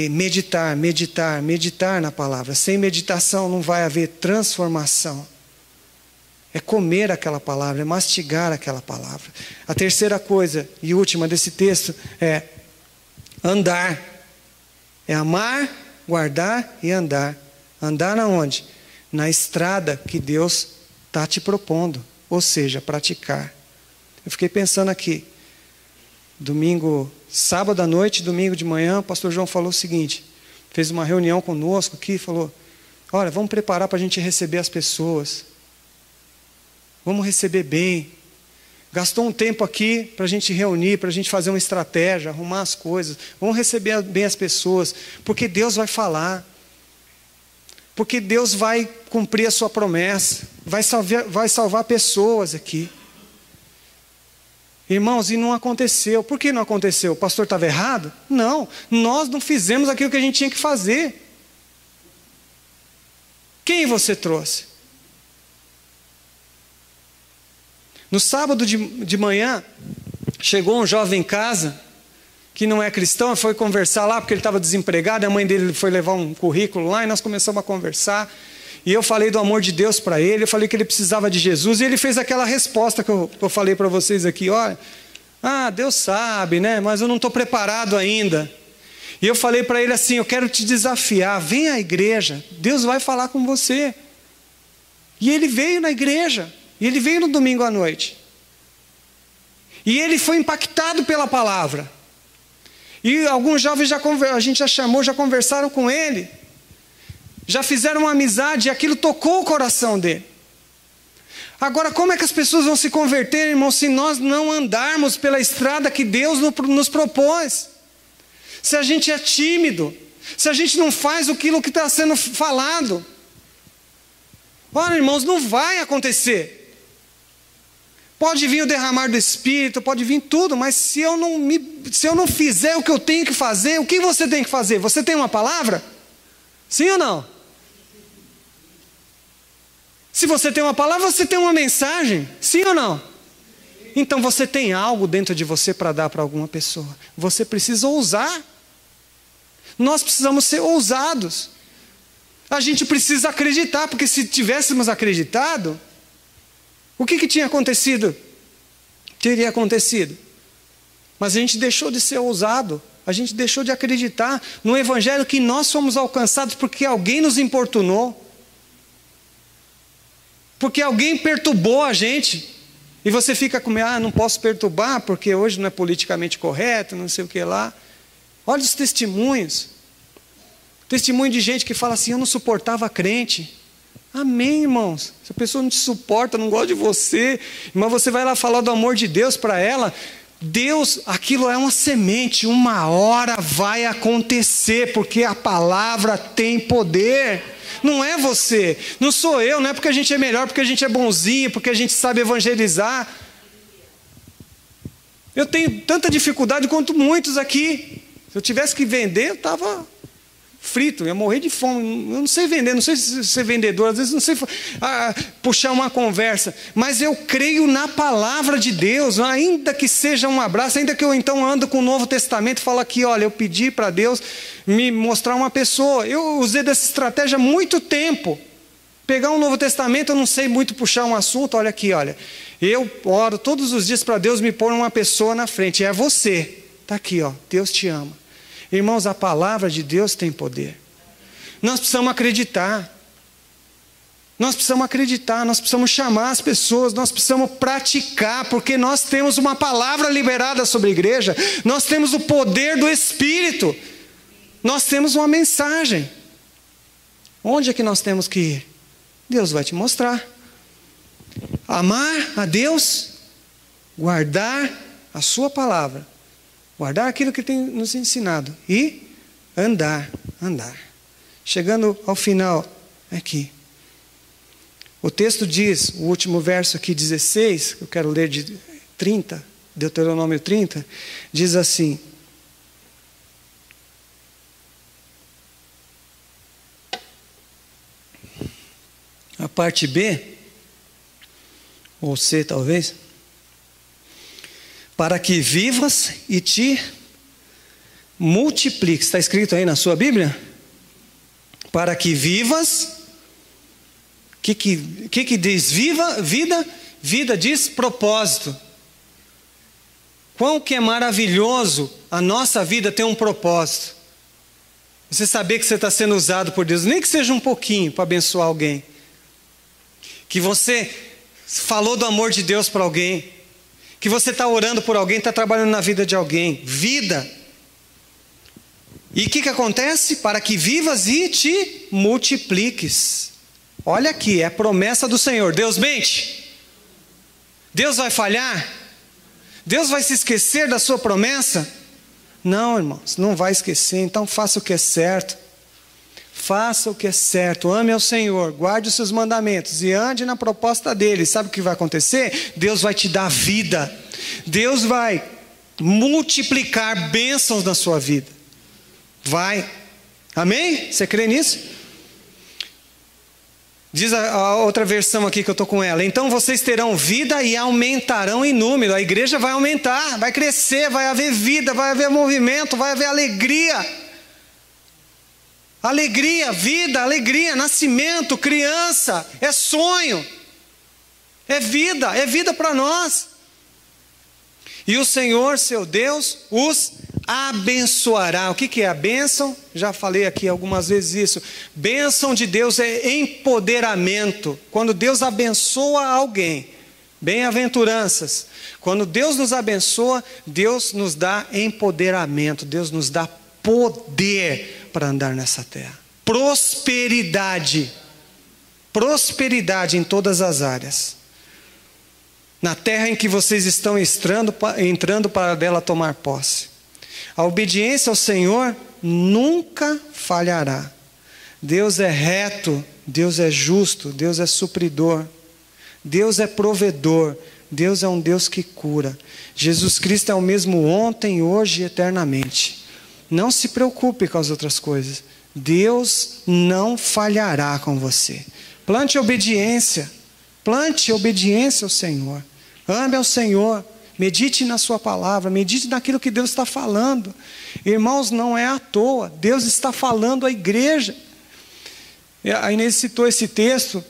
meditar, meditar, meditar na palavra. Sem meditação não vai haver transformação. É comer aquela palavra, é mastigar aquela palavra. A terceira coisa e última desse texto é andar. É amar, guardar e andar. Andar aonde? Na estrada que Deus está te propondo. Ou seja, praticar. Eu fiquei pensando aqui. Sábado à noite, domingo de manhã, o pastor João falou o seguinte. Fez uma reunião conosco aqui e falou: olha, vamos preparar para a gente receber as pessoas. Vamos receber bem. Gastou um tempo aqui para a gente reunir, para a gente fazer uma estratégia, arrumar as coisas. Vamos receber bem as pessoas, porque Deus vai falar. Porque Deus vai cumprir a sua promessa. Vai salvar pessoas aqui. Irmãos, e não aconteceu. Por que não aconteceu? O pastor estava errado? Não, nós não fizemos aquilo que a gente tinha que fazer. Quem você trouxe? No sábado de manhã, chegou um jovem em casa, que não é cristão, foi conversar lá porque ele estava desempregado, a mãe dele foi levar um currículo lá e nós começamos a conversar. E eu falei do amor de Deus para ele, eu falei que ele precisava de Jesus, e ele fez aquela resposta que eu falei para vocês aqui: olha, Deus sabe, né? Mas eu não estou preparado ainda. E eu falei para ele assim: eu quero te desafiar, vem à igreja, Deus vai falar com você. E ele veio na igreja. E ele veio no domingo à noite. E ele foi impactado pela palavra. E alguns jovens a gente já chamou, já conversaram com ele. Já fizeram uma amizade e aquilo tocou o coração dele. Agora, como é que as pessoas vão se converter, irmão, se nós não andarmos pela estrada que Deus nos propôs? Se a gente é tímido, se a gente não faz aquilo que está sendo falado. Olha, irmãos, não vai acontecer. Pode vir o derramar do Espírito, pode vir tudo, mas se eu não fizer o que eu tenho que fazer, o que você tem que fazer? Você tem uma palavra? Sim ou não? Se você tem uma palavra, você tem uma mensagem. Sim ou não? Então você tem algo dentro de você para dar para alguma pessoa. Você precisa ousar. Nós precisamos ser ousados. A gente precisa acreditar, porque se tivéssemos acreditado, o que tinha acontecido? Teria acontecido. Mas a gente deixou de ser ousado. A gente deixou de acreditar no evangelho que nós fomos alcançados porque alguém nos importunou. Porque alguém perturbou a gente. E você fica com medo: não posso perturbar porque hoje não é politicamente correto, não sei o que lá. Olha os testemunhos. Testemunho de gente que fala assim: eu não suportava crente. Amém, irmãos? Se a pessoa não te suporta, não gosta de você, mas você vai lá falar do amor de Deus para ela, Deus, aquilo é uma semente, uma hora vai acontecer, porque a palavra tem poder. Não é você, não sou eu, não é porque a gente é melhor, porque a gente é bonzinho, porque a gente sabe evangelizar. Eu tenho tanta dificuldade quanto muitos aqui. Se eu tivesse que vender, eu estava frito, eu ia morrer de fome. Eu não sei vender, não sei ser vendedor, às vezes não sei puxar uma conversa, mas eu creio na palavra de Deus, ainda que seja um abraço, ainda que eu então ando com o Novo Testamento e falo aqui, olha, eu pedi para Deus me mostrar uma pessoa. Eu usei dessa estratégia há muito tempo. Pegar um Novo Testamento, eu não sei muito puxar um assunto, olha aqui, olha. Eu oro todos os dias para Deus me pôr uma pessoa na frente, é você. Está aqui, ó, Deus te ama. Irmãos, a palavra de Deus tem poder. Nós precisamos acreditar. Nós precisamos acreditar, nós precisamos chamar as pessoas, nós precisamos praticar, porque nós temos uma palavra liberada sobre a igreja, nós temos o poder do Espírito, nós temos uma mensagem. Onde é que nós temos que ir? Deus vai te mostrar. Amar a Deus, guardar a sua palavra, guardar aquilo que tem nos ensinado e andar. Chegando ao final aqui. O texto diz, o último verso aqui 16, que eu quero ler de 30, Deuteronômio 30, diz assim: a parte B, ou C talvez, para que vivas e te multipliques. Está escrito aí na sua Bíblia? Para que vivas. O que diz vida? Vida diz propósito. Quão que é maravilhoso a nossa vida ter um propósito. Você saber que você está sendo usado por Deus, nem que seja um pouquinho para abençoar alguém. Que você falou do amor de Deus para alguém. Que você está orando por alguém, está trabalhando na vida de alguém. Vida. E o que acontece? Para que vivas e te multipliques. Olha aqui, é a promessa do Senhor. Deus mente? Deus vai falhar? Deus vai se esquecer da sua promessa? Não, irmãos, não vai esquecer. Então faça o que é certo. Faça o que é certo, ame ao Senhor, guarde os seus mandamentos e ande na proposta dele. Sabe o que vai acontecer? Deus vai te dar vida. Deus vai multiplicar bênçãos na sua vida. Vai. Amém? Você crê nisso? Diz a outra versão aqui que eu estou com ela. Então vocês terão vida e aumentarão em número. A igreja vai aumentar, vai crescer, vai haver vida, vai haver movimento, vai haver alegria. Alegria, vida, alegria, nascimento, criança, é sonho, é vida para nós. E o Senhor, seu Deus, os abençoará. O que é a bênção? Já falei aqui algumas vezes isso. Bênção de Deus é empoderamento. Quando Deus abençoa alguém, bem-aventuranças. Quando Deus nos abençoa, Deus nos dá empoderamento, Deus nos dá poder para andar nessa terra. Prosperidade em todas as áreas. Na terra em que vocês estão entrando para dela tomar posse. A obediência ao Senhor nunca falhará. Deus é reto, Deus é justo, Deus é supridor, Deus é provedor, Deus é um Deus que cura. Jesus Cristo é o mesmo ontem, hoje e eternamente. Não se preocupe com as outras coisas. Deus não falhará com você. Plante obediência ao Senhor. Ame ao Senhor. Medite na sua palavra. Medite naquilo que Deus está falando. Irmãos, não é à toa. Deus está falando à igreja. A Inês citou esse texto.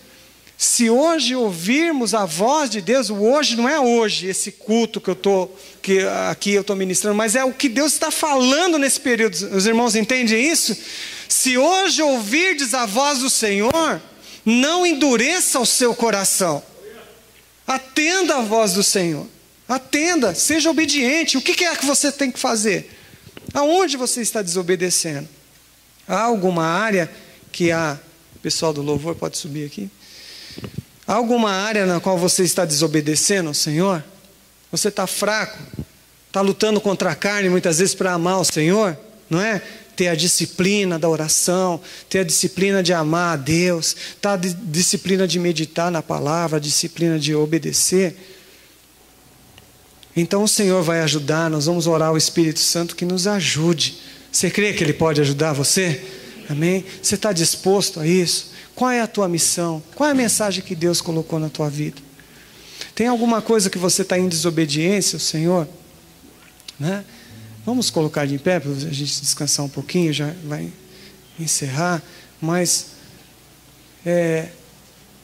Se hoje ouvirmos a voz de Deus, o hoje não é hoje, esse culto que aqui eu estou ministrando, mas é o que Deus está falando nesse período. Os irmãos entendem isso? Se hoje ouvirdes a voz do Senhor, não endureça o seu coração. Atenda a voz do Senhor. Atenda, seja obediente. O que é que você tem que fazer? Aonde você está desobedecendo? Há alguma área que pessoal do louvor pode subir aqui. Há alguma área na qual você está desobedecendo ao Senhor? Você está fraco? Está lutando contra a carne muitas vezes para amar o Senhor? Não é? Ter a disciplina da oração, ter a disciplina de amar a Deus, ter a disciplina de meditar na palavra, a disciplina de obedecer. Então o Senhor vai ajudar, nós vamos orar ao Espírito Santo que nos ajude. Você crê que Ele pode ajudar você? Amém? Você está disposto a isso? Qual é a tua missão? Qual é a mensagem que Deus colocou na tua vida? Tem alguma coisa que você está em desobediência ao Senhor? Né? Vamos colocar de pé para a gente descansar um pouquinho, já vai encerrar. Mas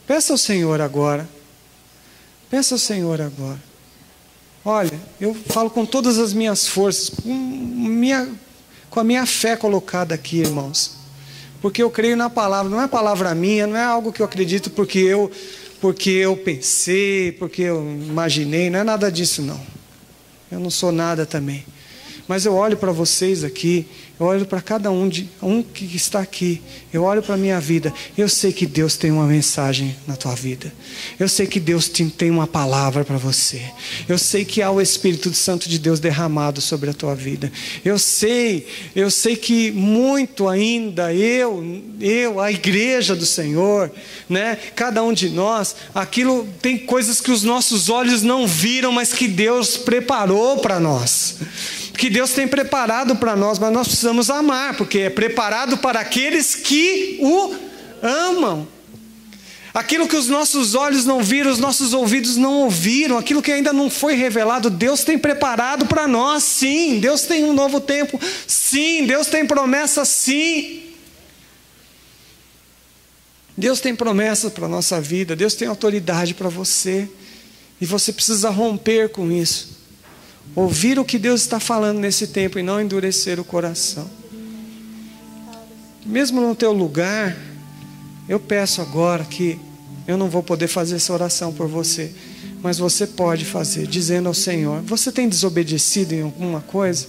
peça ao Senhor agora. Peça ao Senhor agora. Olha, eu falo com todas as minhas forças, com a minha fé colocada aqui, irmãos. Porque eu creio na palavra, não é palavra minha, não é algo que eu acredito porque eu pensei, porque eu imaginei, não é nada disso não. Eu não sou nada também. Mas eu olho para vocês aqui, eu olho para cada um que está aqui, eu olho para a minha vida, eu sei que Deus tem uma mensagem na tua vida, eu sei que Deus tem uma palavra para você, eu sei que há o Espírito Santo de Deus derramado sobre a tua vida, eu sei que muito ainda, a igreja do Senhor, né? Cada um de nós, tem coisas que os nossos olhos não viram, mas que Deus preparou para nós. Que Deus tem preparado para nós, mas nós precisamos amar, porque é preparado para aqueles que o amam. Aquilo que os nossos olhos não viram, os nossos ouvidos não ouviram, aquilo que ainda não foi revelado, Deus tem preparado para nós, sim. Deus tem um novo tempo, sim. Deus tem promessa, sim. Deus tem promessa para a nossa vida, Deus tem autoridade para você, e você precisa romper com isso. Ouvir o que Deus está falando nesse tempo e não endurecer o coração. Mesmo no teu lugar, eu peço agora que eu não vou poder fazer essa oração por você, mas você pode fazer, dizendo ao Senhor: você tem desobedecido em alguma coisa?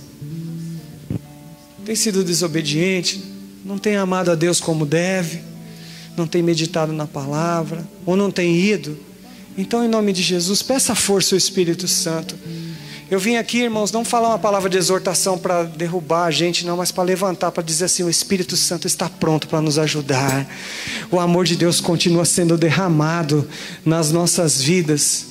Tem sido desobediente? Não tem amado a Deus como deve? Não tem meditado na palavra? Ou não tem ido? Então, em nome de Jesus, peça força ao Espírito Santo. Eu vim aqui, irmãos, não falar uma palavra de exortação para derrubar a gente, não, mas para levantar, para dizer assim: o Espírito Santo está pronto para nos ajudar. O amor de Deus continua sendo derramado nas nossas vidas.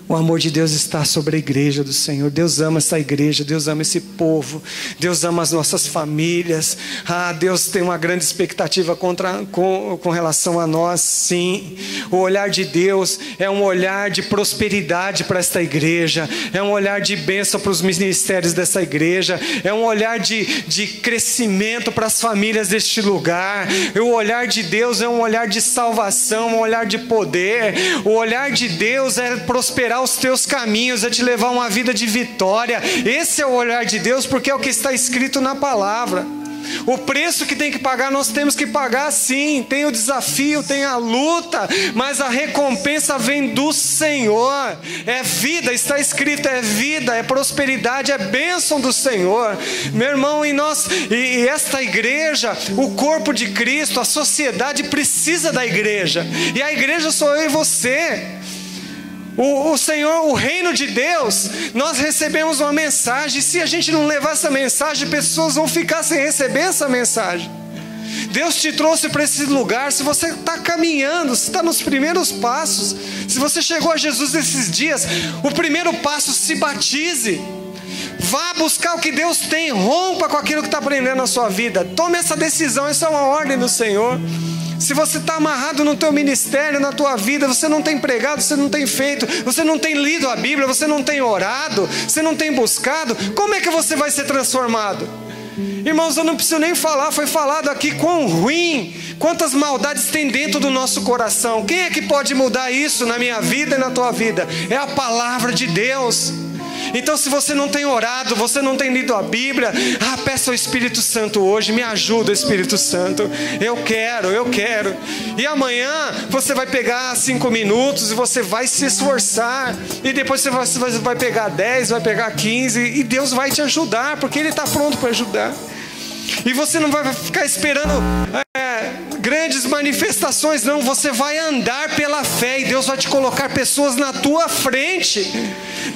O amor de Deus está sobre a igreja do Senhor. Deus ama essa igreja, Deus ama esse povo, Deus ama as nossas famílias. Deus tem uma grande expectativa com relação a nós, sim. O olhar de Deus é um olhar de prosperidade para esta igreja, é um olhar de bênção para os ministérios dessa igreja, é um olhar de crescimento para as famílias deste lugar. O olhar de Deus é um olhar de salvação, um olhar de poder. O olhar de Deus é prosperar os teus caminhos, é te levar uma vida de vitória. Esse é o olhar de Deus, porque é o que está escrito na palavra. O preço que tem que pagar, nós temos que pagar, sim. Tem o desafio, tem a luta, mas a recompensa vem do Senhor. É vida, está escrito, é vida, é prosperidade, é bênção do Senhor, meu irmão. E esta igreja, o corpo de Cristo, a sociedade precisa da igreja, e a igreja sou eu e você. O Senhor, o reino de Deus, nós recebemos uma mensagem, e se a gente não levar essa mensagem, pessoas vão ficar sem receber essa mensagem. Deus te trouxe para esse lugar. Se você está caminhando, se está nos primeiros passos, se você chegou a Jesus nesses dias, o primeiro passo: se batize. Vá buscar o que Deus tem, rompa com aquilo que está aprendendo na sua vida. Tome essa decisão, isso é uma ordem do Senhor. Se você está amarrado no teu ministério, na tua vida, você não tem pregado, você não tem feito, você não tem lido a Bíblia, você não tem orado, você não tem buscado, como é que você vai ser transformado? Irmãos, eu não preciso nem falar, foi falado aqui quão ruim, quantas maldades tem dentro do nosso coração. Quem é que pode mudar isso na minha vida e na tua vida? É a palavra de Deus. Então, se você não tem orado, você não tem lido a Bíblia, peça ao Espírito Santo hoje: me ajuda, Espírito Santo, eu quero. E amanhã você vai pegar 5 minutos e você vai se esforçar, e depois você vai pegar 10, vai pegar 15, e Deus vai te ajudar, porque Ele está pronto para ajudar. E você não vai ficar esperando grandes manifestações, não, você vai andar pela fé e Deus vai te colocar pessoas na tua frente.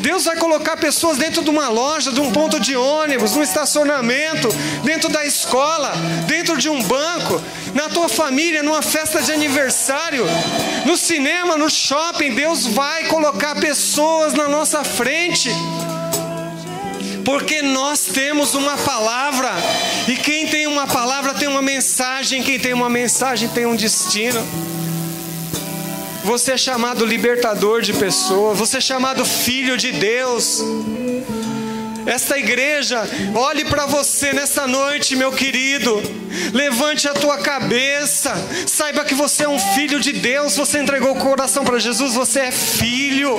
Deus vai colocar pessoas dentro de uma loja, de um ponto de ônibus, no estacionamento, dentro da escola, dentro de um banco, na tua família, numa festa de aniversário, no cinema, no shopping. Deus vai colocar pessoas na nossa frente, porque nós temos uma palavra, e quem tem uma palavra tem uma mensagem, quem tem uma mensagem tem um destino. Você é chamado libertador de pessoas, você é chamado filho de Deus. Esta igreja, olhe para você nessa noite, meu querido. Levante a tua cabeça. Saiba que você é um filho de Deus. Você entregou o coração para Jesus, você é filho.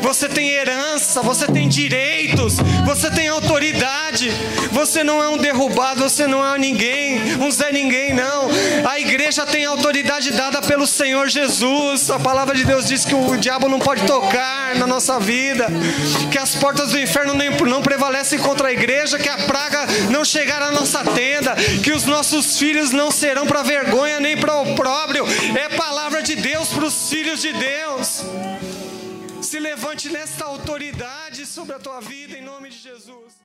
Você tem herança, você tem direitos, você tem autoridade. Você não é um derrubado, você não é ninguém, um Zé Ninguém, não. A igreja tem autoridade dada pelo Senhor Jesus. A palavra de Deus diz que o diabo não pode tocar na nossa vida, que as portas do inferno não prevalecem contra a igreja, que a praga não chegará à nossa tenda, que os nossos filhos não serão para vergonha nem para opróbrio. É palavra de Deus para os filhos de Deus. Se levante nesta autoridade sobre a tua vida, em nome de Jesus.